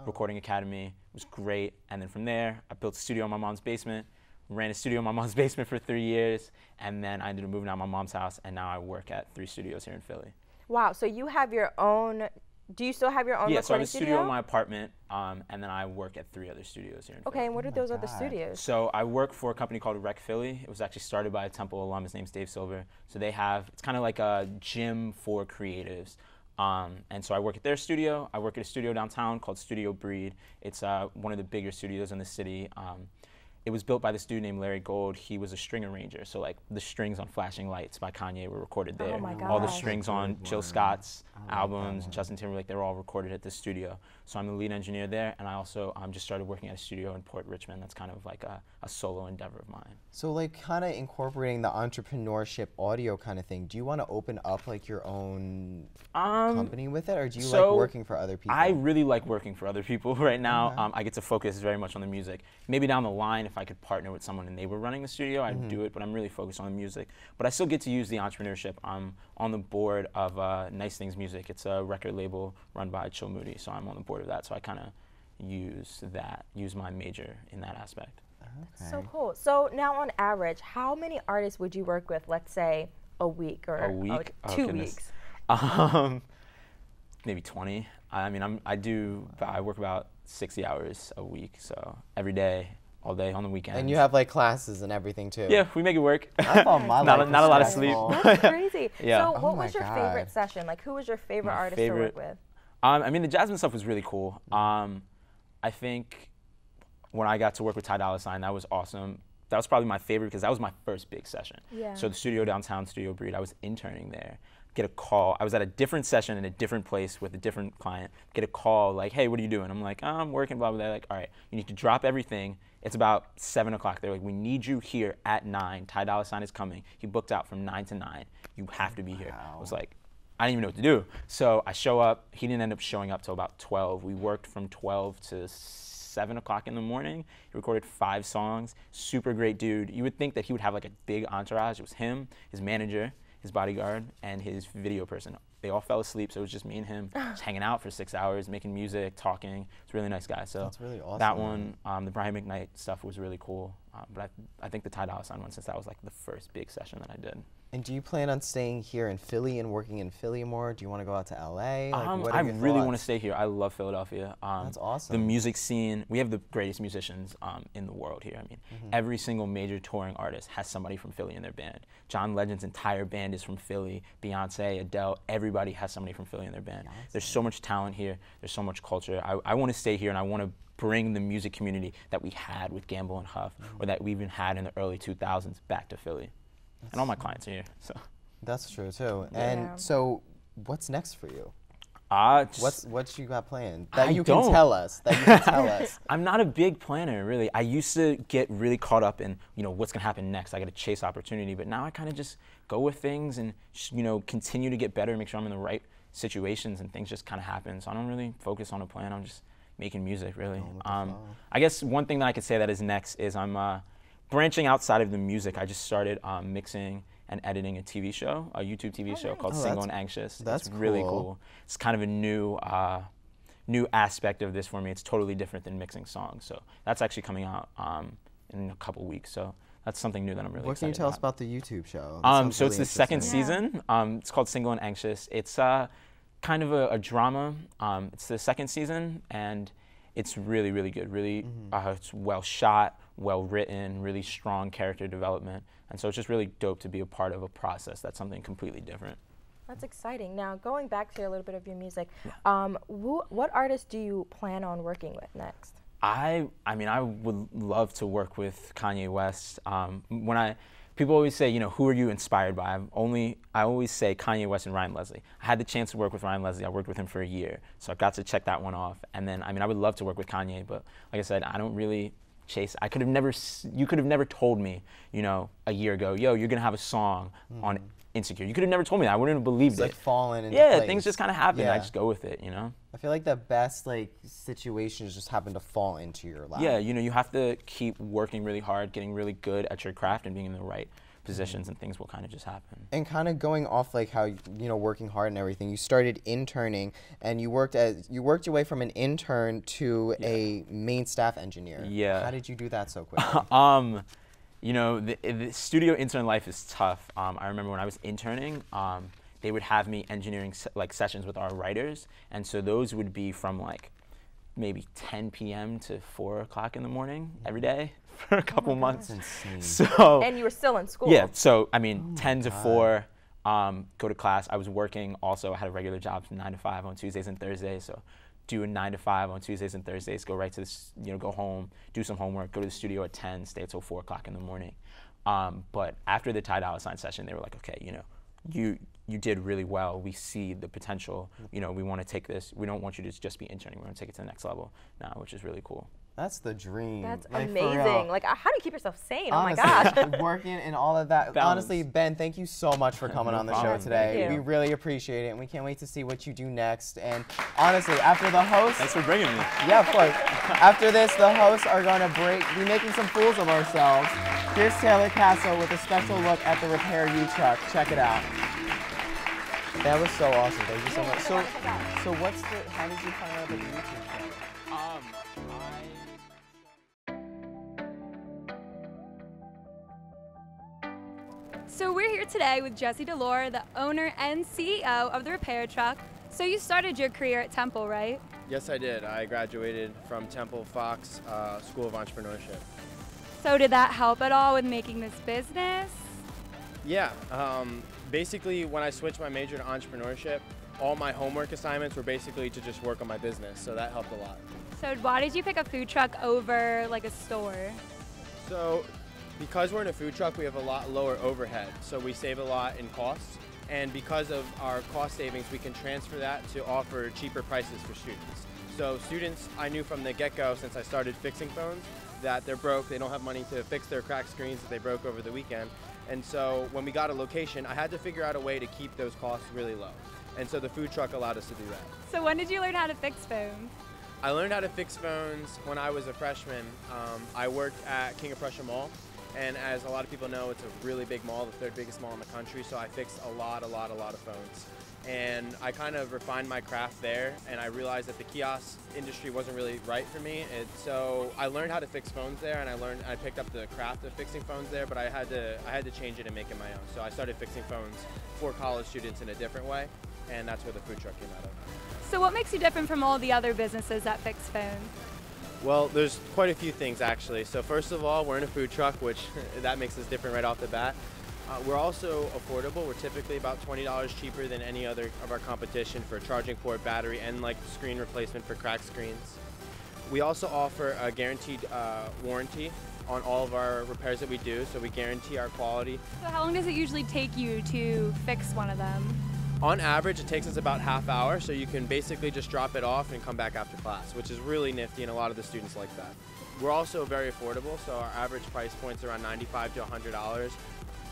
Recording Academy. It was great. And then from there, I built a studio in my mom's basement. Ran a studio in my mom's basement for 3 years, and then I ended up moving out of my mom's house, and now I work at 3 studios here in Philly. Wow, so you have your own, do you still have your own recording studio? Yeah, so I have a studio in my apartment, and then I work at 3 other studios here in Philly. Okay, and what are those other studios? So I work for a company called Rec Philly. It was actually started by a Temple alum. His name's Dave Silver. So they have, it's kind of like a gym for creatives. And so I work at their studio. I work at a studio downtown called Studio Breed. It's one of the bigger studios in the city. It was built by this dude named Larry Gold. He was a string arranger. So like the strings on Flashing Lights by Kanye were recorded there. Oh my God. All the strings on Jill Scott's albums and Justin Timberlake, they were all recorded at this studio. So I'm the lead engineer there, and I also just started working at a studio in Port Richmond. That's kind of like a solo endeavor of mine. So like kind of incorporating the entrepreneurship audio kind of thing, do you want to open up like your own company with it, or do you like working for other people? I really like working for other people right now. I get to focus very much on the music. Maybe down the line, if I could partner with someone and they were running the studio, I'd do it, but I'm really focused on the music. But I still get to use the entrepreneurship. I'm on the board of Nice Things Music. It's a record label run by Chill Moody, so I'm on the board of that. So I kind of use my major in that aspect. That's so cool. So now on average, how many artists would you work with, let's say, a week or 2 weeks? Maybe 20. I mean, I work about 60 hours a week, so every day, all day, on the weekends. And you have like classes and everything too. Yeah, we make it work. I thought my not a lot of sleep. That's crazy. Yeah. So what was your favorite session? Like, who was your favorite artist to work with? I mean, the Jasmine stuff was really cool. I think when I got to work with Ty Dolla $ign, that was awesome. That was probably my favorite because that was my first big session. Yeah. So the studio downtown, Studio Breed, I was interning there. Get a call. I was at a different session in a different place with a different client. Get a call like, hey, what are you doing? I'm like, oh, I'm working, blah, blah, blah. They're like, all right, you need to drop everything. It's about 7 o'clock. They're like, we need you here at 9. Ty Dolla $ign is coming. He booked out from 9 to 9. You have to be here. I was like, I didn't even know what to do. So I show up. He didn't end up showing up till about 12. We worked from 12 to 7 o'clock in the morning. He recorded 5 songs. Super great dude. You would think that he would have like a big entourage. It was him, his manager, his bodyguard, and his video person. They all fell asleep, so it was just me and him just hanging out for 6 hours, making music, talking. It's a really nice guy. So that's really awesome. That one, the Brian McKnight stuff was really cool. But I think the Ty Dolla $ign one, since that was like the first big session that I did. And do you plan on staying here in Philly and working in Philly more? Do you want to go out to LA? Like, I really want to stay here. I love Philadelphia. That's awesome. The music scene, we have the greatest musicians in the world here. I mean, every single major touring artist has somebody from Philly in their band. John Legend's entire band is from Philly. Beyonce, Adele, everybody has somebody from Philly in their band. There's so much talent here. There's so much culture. I want to stay here, and I want to bring the music community that we had with Gamble and Huff, or that we even had in the early 2000s, back to Philly. And all my clients are here, so. That's true too. Yeah. And so, what's next for you? What you got planned that you can tell us? I'm not a big planner, really. I used to get really caught up in, what's gonna happen next. I got to chase opportunity, but now I kind of just go with things and, continue to get better, make sure I'm in the right situations and things just kind of happen. So I don't really focus on a plan. I'm just making music, really. I guess one thing that I could say that is next is I'm branching outside of the music. I just started mixing and editing a TV show, a YouTube TV show called Single and Anxious. That's really cool. It's kind of a new aspect of this for me. It's totally different than mixing songs. So that's actually coming out in a couple weeks. So that's something new that I'm really excited about. What can you tell us about the YouTube show? So it's the second season. It's called Single and Anxious. It's kind of a drama. It's the second season, and it's really, really good. Really, it's well shot, well written, really strong character development. And so it's just really dope to be a part of a process that's something completely different. That's exciting. Now, going back to a little bit of your music, what artists do you plan on working with next? I mean, I would love to work with Kanye West. People always say, you know, who are you inspired by? I always say Kanye West and Ryan Leslie. I had the chance to work with Ryan Leslie. I worked with him for a year, so I got to check that one off. And then, I mean, I would love to work with Kanye, but like I said, I don't really chase. You could have never told me, you know, a year ago, yo, you're gonna have a song on Insecure. You could have never told me that. I wouldn't have believed it. It's like falling into place. place. Things just kind of happen. Yeah. I just go with it, you know? I feel like the best situations just happen to fall into your lap. Yeah, you know, you have to keep working really hard, getting really good at your craft and being in the right positions, and things will kind of just happen. And kind of going off how, you know, working hard and everything, you started interning and you worked your way from an intern to a main staff engineer. Yeah. How did you do that so quickly? You know, the studio intern life is tough. I remember when I was interning, they would have me engineering sessions with our writers, and so those would be from maybe 10 p.m. to 4 o'clock in the morning every day for a couple months. So, and you were still in school. Yeah, so I mean, 10 to 4, go to class. I was working also. I had a regular job from 9 to 5 on Tuesdays and Thursdays. So do a 9 to 5 on Tuesdays and Thursdays, go right to this, you know, go home, do some homework, go to the studio at 10, stay until 4 o'clock in the morning. But after the Ty Dolla $ign session, they were like, okay, you know, you did really well. We see the potential. You know, we want to take this. We don't want you to just be interning. We want to take it to the next level now, which is really cool. That's the dream. That's amazing. How do you keep yourself sane? Honestly, oh my gosh. Working and all of that. Balance. Honestly, Ben, thank you so much for coming on the show today. We really appreciate it, and we can't wait to see what you do next. And honestly, after the hosts... Thanks for bringing me. Yeah, of course. After this, the hosts are going to be making some fools of ourselves. Here's Taylor Castle with a special look at the Repair You truck. Check it out. That was so awesome. Thank you so much. So how did you find out about the YouTube channel? So we're here today with Jesse Delore, the owner and CEO of the Repair Truck. So you started your career at Temple, right? Yes, I did. I graduated from Temple Fox School of Entrepreneurship. So did that help at all with making this business? Yeah. Basically, when I switched my major to entrepreneurship, all my homework assignments were basically to just work on my business, so that helped a lot. So why did you pick a food truck over a store? So because we're in a food truck, we have a lot lower overhead, so we save a lot in costs. And because of our cost savings, we can transfer that to offer cheaper prices for students. So students, I knew from the get-go since I started fixing phones that they're broke, they don't have money to fix their cracked screens that they broke over the weekend. And so when we got a location, I had to figure out a way to keep those costs really low. And so the food truck allowed us to do that. So when did you learn how to fix phones? I learned how to fix phones when I was a freshman. I worked at King of Prussia Mall. And as a lot of people know, it's a really big mall, the 3rd biggest mall in the country, so I fixed a lot of phones. And I kind of refined my craft there, and I realized that the kiosk industry wasn't really right for me. So I learned how to fix phones there, and I picked up the craft of fixing phones there, but I had to change it and make it my own. So I started fixing phones for college students in a different way, and that's where the food truck came out of. So what makes you different from all the other businesses that fix phones? Well, there's quite a few things actually. So first of all, we're in a food truck, which that makes us different right off the bat. We're also affordable. We're typically about $20 cheaper than any other of our competition for charging port, battery, and screen replacement for cracked screens. We also offer a guaranteed warranty on all of our repairs that we do, so we guarantee our quality. So how long does it usually take you to fix one of them? On average, it takes us about half hour, so you can basically just drop it off and come back after class, which is really nifty, and a lot of the students like that. We're also very affordable, so our average price point's around $95 to $100,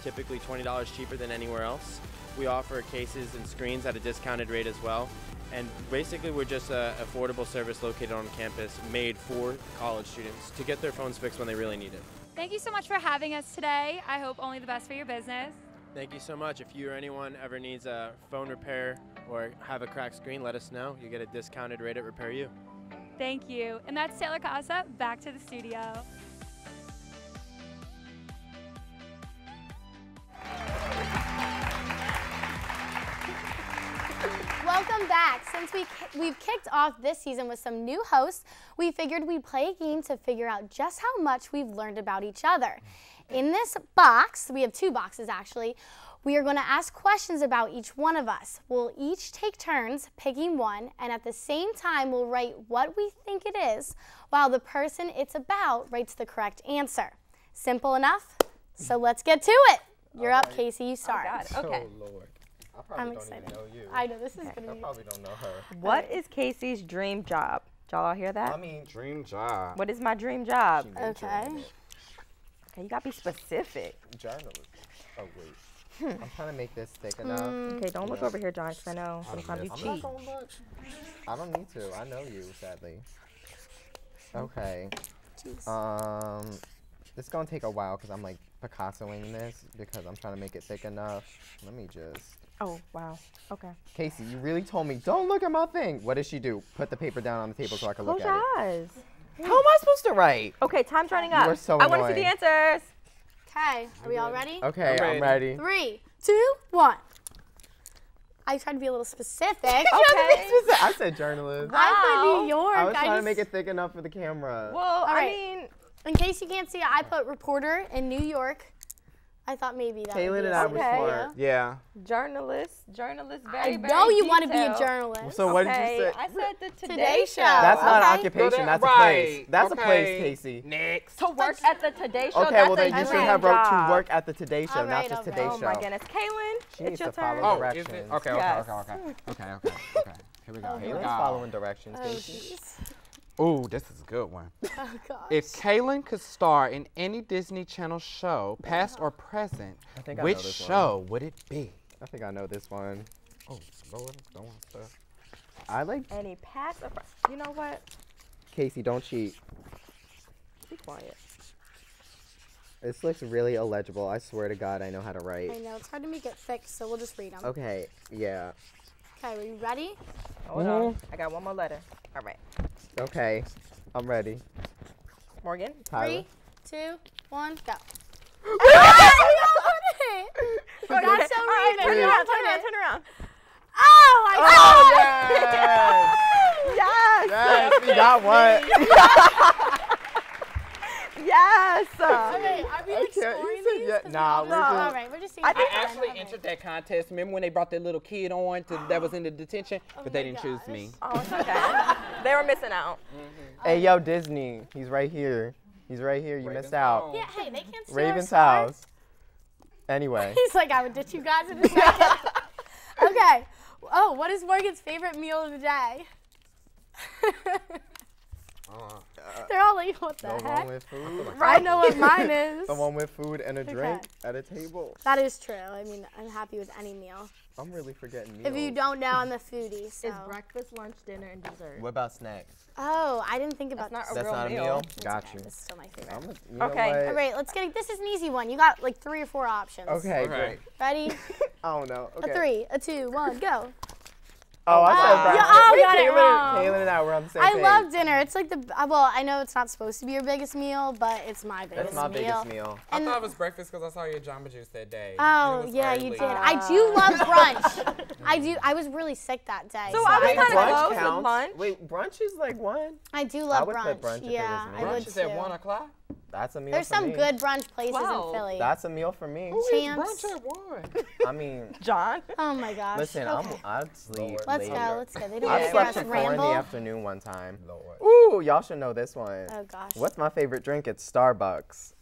typically $20 cheaper than anywhere else. We offer cases and screens at a discounted rate as well. And basically, we're just an affordable service located on campus made for college students to get their phones fixed when they really need it. Thank you so much for having us today. I hope only the best for your business. Thank you so much. If you or anyone ever needs a phone repair or have a cracked screen, let us know. You get a discounted rate at Repair You. Thank you. And that's Taylor Casa. Back to the studio. Welcome back. Since we've kicked off this season with some new hosts, we figured we'd play a game to figure out just how much we've learned about each other. In this box, we have 2 boxes actually, we are going to ask questions about each one of us. We'll each take turns picking one, and at the same time we'll write what we think it is, while the person it's about writes the correct answer. Simple enough? So let's get to it. You're up, Kaicey. You start. Oh, God. Okay. Oh, Lord. I probably don't excited. even know you. I know, this is going to be... I probably don't know her. What is Casey's dream job? Did y'all all hear that? I mean, dream job. What is my dream job? Okay. Okay, you gotta be specific. Journalist. Oh, wait. I'm trying to make this thick enough. Okay, don't look over here, John, because I know sometimes you I'm cheat. not gonna look. I don't need to. I know you, sadly. Okay. It's gonna take a while because I'm like Picassoing this because I'm trying to make it thick enough. Let me just. Oh, wow. Okay. Kaicey, you really told me, don't look at my thing. What does she do? Put the paper down on the table so I can look at it. Close your eyes. How am I supposed to write? Okay, time's running up. You are so I want to see the answers. Okay, are we all ready? Okay, I'm ready. 3, 2, 1. I tried to be a little specific. Okay. I said journalist. Wow. I put New York. I was trying to make it thick enough for the camera. Well, I mean, in case you can't see it, I put reporter in New York. I thought maybe that Kalen would be and I were smart. Yeah. Journalist, very, I know you want to be a journalist. So what did you say? I said the Today Show. That's not an occupation. That's a place. That's okay. a place, Kaicey. Next. To work at the Today Show. Okay, that's well then a you should dream have wrote job. to work at the Today Show, not just Today Show. Oh my goodness, Kalen, She it's needs your to follow turn. directions. Is it? Okay. Yes. Okay. Here we go. Kalen's following directions, Kaicey. Ooh, this is a good one. Oh, gosh. If Kalen could star in any Disney Channel show, past or present, which show would it be? I think I know this one. Oh, Lord, don't want stuff. I like. Any past or you know what? Kaicey, don't cheat. Be quiet. This looks really illegible. I swear to God, I know how to write. I know, it's hard to make it thick, so we'll just read them. Okay, yeah. Okay, are you ready? Hold on. I got one more letter. All right. Okay, I'm ready. Morgan. Tyler. 3, 2, 1, go. That's so rude. Turn around. Oh, I got it. Yes! Yes. Yes, we got one. Yes. Okay, are we like scoring these? Nah, we're just. All right, we're just seeing. I actually entered that contest. Remember when they brought that little kid on that was in the detention? But they didn't choose me. Oh, it's okay. They were missing out. Hey, yo, Disney. He's right here. He's right here. You missed out. Yeah, hey, they can't see Raven's our house. Anyway. He's like, I would ditch you guys in a second. Okay. Oh, what is Morgan's favorite meal of the day? They're all like, what the heck? one with food. I know what mine is. The one with food and a Okay. drink at a table. That is true. I mean, I'm happy with any meal. I'm really forgetting meals. If you don't know, I'm a foodie. So. It's breakfast, lunch, dinner, and dessert. What about snacks? Oh, I didn't think about That's this. not That's not a meal? It's Got okay. you. This is still my favorite. You know Okay. what? All right, let's get it. This is an easy one. You got like 3 or 4 options. Okay, great. Ready? I don't know. Okay. A 3, a 2, 1, go. Oh, I said that. Yeah, got it wrong. Kaylin and I were on the same I page. love dinner. It's like the, well, I know it's not supposed to be your biggest meal, but it's my biggest meal. That's my biggest meal. I thought it was breakfast because I saw you at Jamba Juice that day. Oh, yeah, you did. I do love brunch. I do. I was really sick that day. So I was kind of close counts? with lunch. Wait, brunch is like 1? I do love I would brunch. put brunch if it yeah, was me. I would Brunch is too. at 1 o'clock? That's a meal There's for some me. good brunch places Wow. in Philly. That's a meal for me. Champs. Brunch at 1. I mean, John. Oh my gosh. listen, Okay. I'd sleep Let's later. go. Let's go. They don't I hear slept us till 4 in the ramble. afternoon one time. Ooh, y'all should know this one. Oh gosh. What's my favorite drink? It's Starbucks.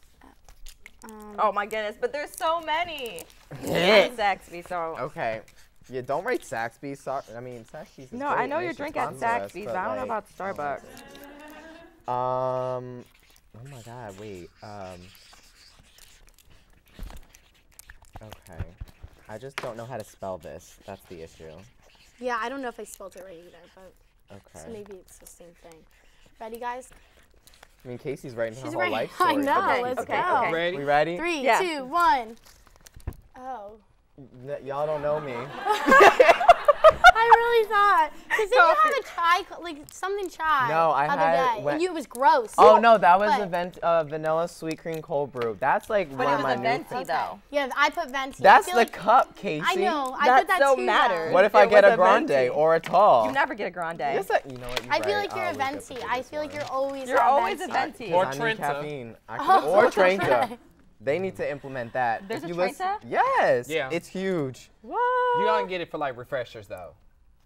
Oh my goodness, but there's so many. Yeah. I'm Zaxby, so. Okay. Yeah, don't rate Saxby's. I mean, Saxby's is No, great. I know They your should drink at sponsor us, Zaxby's, but, but I don't know like, about Starbucks. Oh my God, wait. Okay. I just don't know how to spell this. That's the issue. Yeah, I don't know if I spelled it right either, but Okay. so maybe it's the same thing. Ready, guys? I mean, Casey's writing her She's whole writing- life story. I know, Okay, let's okay, go. okay. Ready? We ready? 3, Yeah. 2, 1. Oh. Y'all don't know me. I really thought. Because then you have a chai, like something chai. No, I other had- day, when- and it was gross. Oh no, that was But- a vanilla sweet cream cold brew. That's like But one it of was my a new venti though. Yeah, I put venti. I That's feel the like, cup, Casey. I know. I That put that so too, matters. though. What if I It get was a a grande venti. or a tall? You never get a grande. Yes, you know what? You're I feel right. like you're a I'll look up venti. for I this feel like one. you're always You're always a venti. venti. Or I need Trenta. caffeine. Oh, Or Trenta. Trenta. They need to implement that. There's If a you listen- Trenta? Yes. Yeah. It's huge. What? You don't get it for like refreshers though.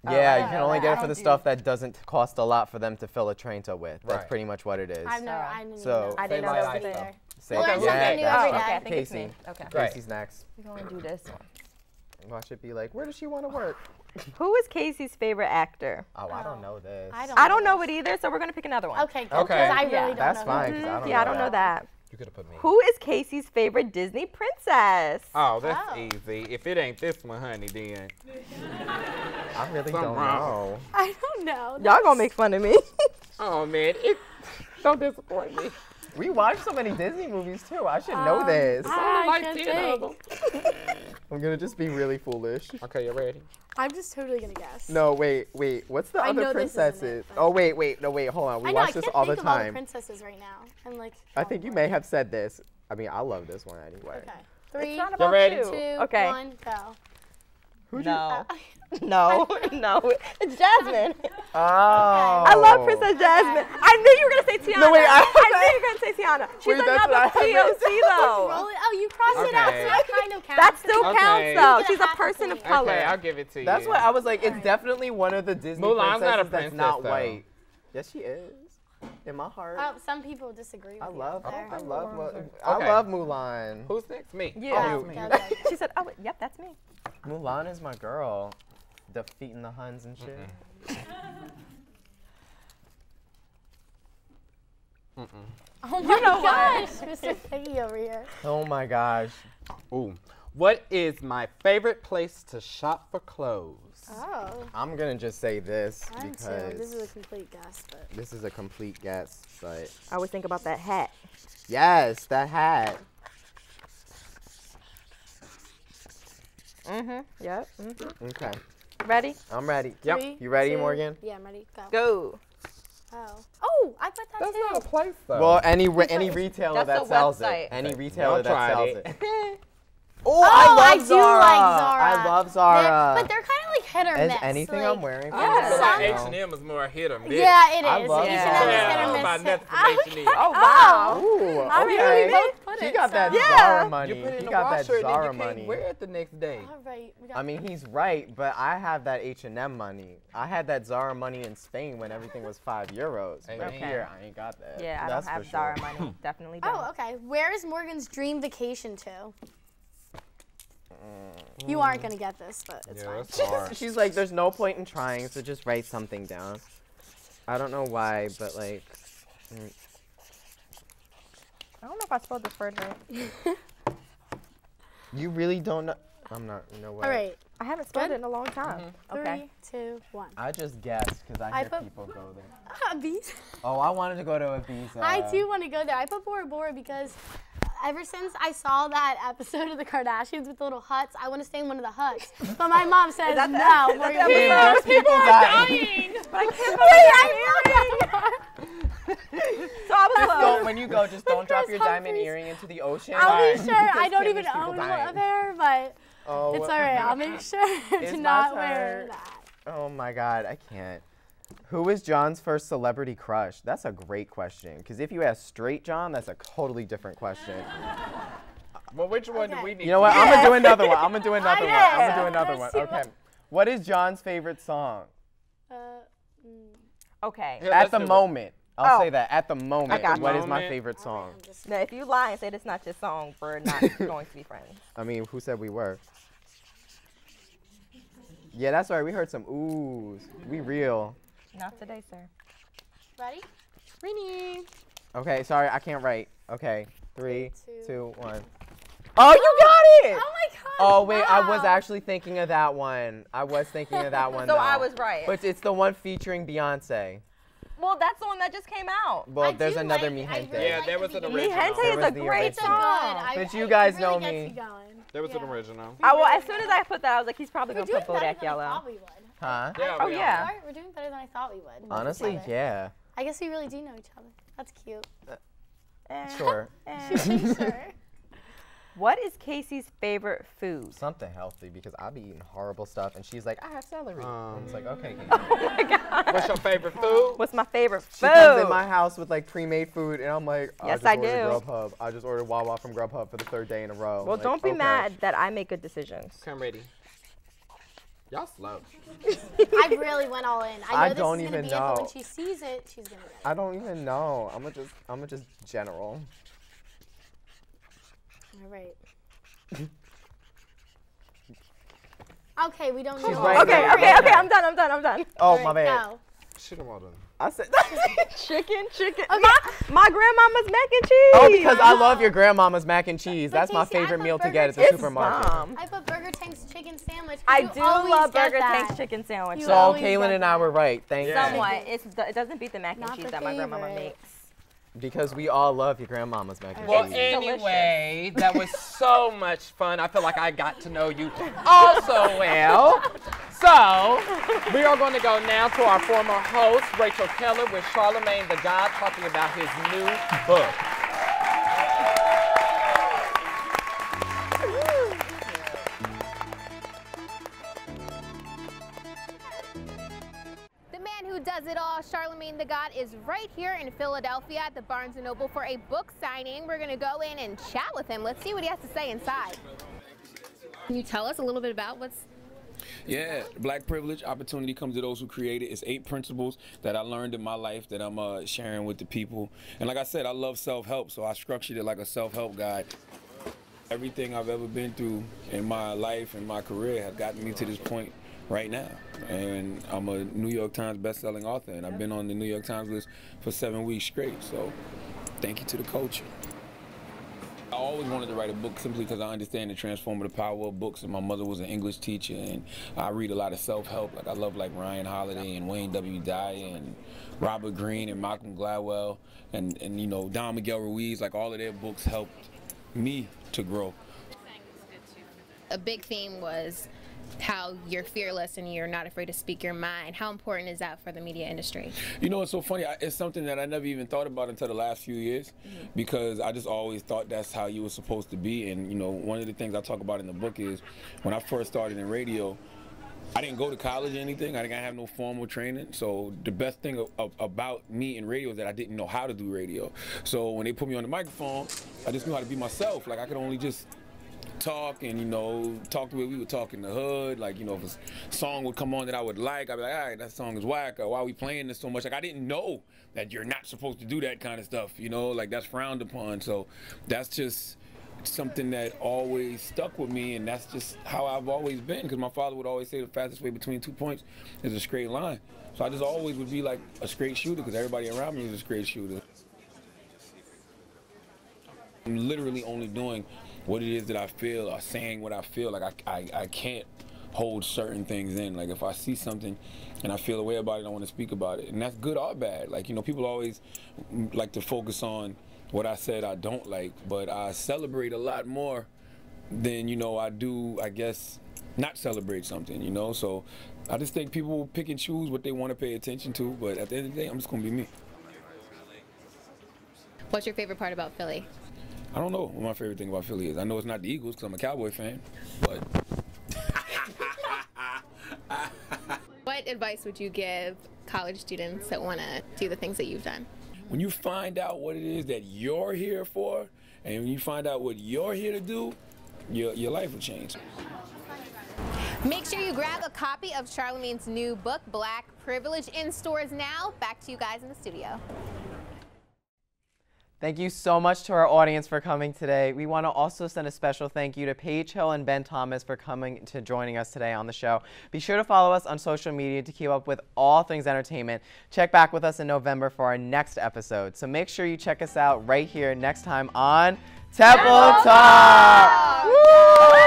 Yeah, I you can know only that. get I it for don't the do- stuff that doesn't cost a lot for them to fill a Trenta with. That's Right. pretty much what it is. I didn't So- know. I didn't know Say that my was life, there. Say Well, that. learn something new every Oh, okay, day. I think it's Casey. me. Okay. Right. Casey's next. We're going to do this one. Watch it be like, where does she want to work? Who is Casey's favorite actor? Oh, I don't know this. I don't know it either, so we're going to pick another one. Okay, good. Okay. 'Cause I really don't That's know. fine, 'cause I don't Yeah, I know don't know that. You could have put me. Who is Casey's favorite Disney princess? Oh, that's easy. If it ain't this one, honey, then I really Something don't wrong. know. I don't know. Y'all gonna make fun of me. oh man, don't disappoint me. We watch so many Disney movies too. I should know this. I like can't 10 of think. I'm gonna just be really foolish. Okay, you ready? I'm just totally gonna guess. No, wait. What's the I know other this isn't it, princesses? but- Oh, wait. No, wait. Hold on. We I know, I watch this can't all think the of all the time. princesses right now. I'm like, I think you may have said this. I mean, I love this one anyway. okay. 3, It's not You about ready? you. 2, Okay. 1, go. No. No. It's Jasmine. Oh. I love Princess Jasmine. I knew you were going to say Tiana. No, wait, I knew you were going to say Tiana. She's Wait, that's another what I meant. POC, though. Roll it. Oh, you crossed it out, so Okay. that kind of counts. That still Okay. counts, though. You get She's a a half a person of point. color. Okay, I'll give it to you. That's what I was like. It's definitely one of the Disney Mulan's not a princesses that's princess, not though. white. Yes, she is. In my heart. Oh, some people disagree with I you love. there. I love. Okay. I love Mulan. Who's next? Me. Yeah. Oh, you. She said, oh, yep, that's me. Mulan is my girl. Defeating the Huns and shit. Oh my gosh, Mr. Piggy over here. Oh my gosh. Ooh. What is my favorite place to shop for clothes? Oh, I'm gonna just say this mine too. because This is a complete guess, but. this is a complete guess, but I always think about that hat. yes, that hat. Yep. Okay, Ready? I'm ready. Yep. 3, You ready, 2, Morgan? Yeah, I'm ready. Go. Go. Oh. Oh, I put that That's too. not a place though. Well, any retailer That's that a sells website. it. Any Okay. retailer Y'all that tried sells it. it. Oh, I I love do like Zara. I love Zara. But they're kind of like hit or Is miss. anything like, I'm wearing? yeah. I feel like Some- H&M is more a hit or miss. Yeah, it I is. love H&M Zara. is hit I or don't know miss. about nothing from H&M. Oh, wow. Ooh, I mean, okay. we both put He it, got that so- Yeah. Zara money. You put it in He the got that washer and then Zara you can't money. wear it the next day. All right. We got I mean, he's right, but I have that H&M money. I had that Zara money in Spain when everything was €5. But Amen. here, I ain't got that. Yeah, I That's don't have for Zara sure. money. Definitely don't. Oh, okay. Where is Morgan's dream vacation to? You aren't going to get this, but it's Yeah, fine. that's hard. She's like, there's no point in trying, so just write something down. I don't know why, but like, I don't know if I spelled this word right. you really don't know. I'm not, you know what? All right. I haven't spelled it in a long time. 3, Okay. 2, 1. I just guessed because I I hear put- people go there. Bees. Oh, I wanted to go to Ibiza. I too want to go there. I put Bora Bora because ever since I saw that episode of the Kardashians with the little huts, I want to stay in one of the huts. But my mom says that the- no. is that Morgan, the please. episode? There's people dying. But I can't Wait, So I was Just close. don't, when you go, just don't drop your Chris diamond Humphries. earring into the ocean. I'll be sure. I Because don't Kim, even there's people own dying. a pair, but Oh, it's all right. I'll make sure It's to my not wear turn. that. Oh my God, I can't. Who was John's first celebrity crush? That's a great question. Because if you ask straight John, that's a totally different question. Well, which one do we need? You know what? I'm gonna do another one. I'm gonna do another one. know. I'm gonna do another one. Let's see Okay. What is John's favorite song? Okay. Yeah, At let's the do it. moment. I'll Oh. say that. At the moment. got What you. is my Moment. favorite song? Now, if you lie and say it's not your song, we're not going to be friends. I mean, who said we were? Yeah, that's right. We heard some oohs. We real. Not today, sir. Ready? Rini. Okay, sorry, I can't write. Okay, 3, 2, 2, 1. Oh, you got it! Oh my God! Oh wait, I wow. was actually thinking of that one. I was thinking of that one. So though. I was right. But it's the one featuring Beyonce. Well, that's the one that just came out. Well, there's another Mi Gente. Yeah, there was an original. Mi Gente is a great song. But you guys know me. There was an original. Well, as soon as I put that, I was like, he's probably going to put Bodak Yellow. Huh? Yeah, oh, yeah. We're doing better than I thought we would. Honestly, yeah. I guess we really do know each other. That's cute. Sure. Sure. What is Casey's favorite food? Something healthy, because I be eating horrible stuff, and she's like, I have celery. And it's like, okay. Oh my God. What's your favorite food? What's my favorite She food? comes in my house with like pre-made food, and I'm like, Yes, I I just ordered do. Grubhub. I just ordered Wawa from Grubhub for the 3rd day in a row. Well, Like, don't be okay. mad that I make good decisions. Okay, I'm ready. Y'all slow. I really went all in. I know don't this is even gonna be it, but when know. she sees it, she's gonna get it. I don't even know. I'm just general. All right. Okay, we don't She's know. right Okay, there. okay, I'm done. Oh, All my right, bad. go. Chicken well done. I said Chicken. Okay. My grandmama's mac and cheese. Oh, because I love your grandmama's mac and cheese. But That's my Casey, I favorite put meal to Burger get at the Tank's supermarket. bomb. I put Burger Tank's chicken sandwich. 'cause I you do always love get Burger that. Tank's chicken sandwich. You So always Kalen get and I were right. Thank you. Somewhat. It doesn't beat the mac and Not cheese the that my grandmama favorite. makes. Because we all love your grandmama's mac and Well, cheese. anyway, that was so much fun. I feel like I got to know you all so well. So, we are going to go now to our former host, Rachel Keller, with Charlamagne the God, talking about his new book. The man who does it all, Charlamagne the God, is right here in Philadelphia at the Barnes & Noble for a book signing. We're going to go in and chat with him. Let's see what he has to say inside. Can you tell us a little bit about what's... Yeah, black privilege, opportunity comes to those who create it. It's 8 principles that I learned in my life that I'm sharing with the people. And like I said, I love self-help, so I structured it like a self-help guide. Everything I've ever been through in my life and my career has gotten me to this point right now. And I'm a New York Times best-selling author, and I've been on the New York Times list for 7 weeks straight, so thank you to the culture. I always wanted to write a book simply because I understand the transformative power of books, and my mother was an English teacher, and I read a lot of self-help. Like I love like Ryan Holiday and Wayne W. Dyer and Robert Greene and Malcolm Gladwell and you know, Don Miguel Ruiz. Like all of their books helped me to grow. A big theme was how you're fearless and you're not afraid to speak your mind. How important is that for the media industry? You know, it's so funny. It's something that I never even thought about until the last few years, because I just always thought that's how you were supposed to be. And, you know, one of the things I talk about in the book is when I first started in radio, I didn't go to college or anything. I didn't have no formal training. So the best thing about me in radio is that I didn't know how to do radio. So when they put me on the microphone, I just knew how to be myself. Like I could only just talk and, you know, talk the way we would talk in the hood. Like, you know, if a song would come on that I would like, I'd be like, all right, that song is whack, or why are we playing this so much? Like, I didn't know that you're not supposed to do that kind of stuff, you know, like that's frowned upon. So that's just something that always stuck with me, and that's just how I've always been, because my father would always say the fastest way between 2 points is a straight line. So I just always would be like a straight shooter, because everybody around me was a straight shooter. I'm literally only doing what it is that I feel, or saying what I feel. Like I can't hold certain things in. Like if I see something and I feel a way about it, I want to speak about it. And that's good or bad. Like, you know, people always like to focus on what I said I don't like, but I celebrate a lot more than, you know, I do, I guess, not celebrate something, you know? So I just think people will pick and choose what they want to pay attention to, but at the end of the day, I'm just going to be me. What's your favorite part about Philly? I don't know what my favorite thing about Philly is. I know it's not the Eagles because I'm a Cowboy fan, but... What advice would you give college students that want to do the things that you've done? When you find out what it is that you're here for, and when you find out what you're here to do, your life will change. Make sure you grab a copy of Charlamagne's new book, Black Privilege, in stores now. Back to you guys in the studio. Thank you so much to our audience for coming today. We want to also send a special thank you to Paige Hill and Ben Thomas for coming to joining us today on the show. Be sure to follow us on social media to keep up with all things entertainment. Check back with us in November for our next episode. So make sure you check us out right here next time on Temple Talk.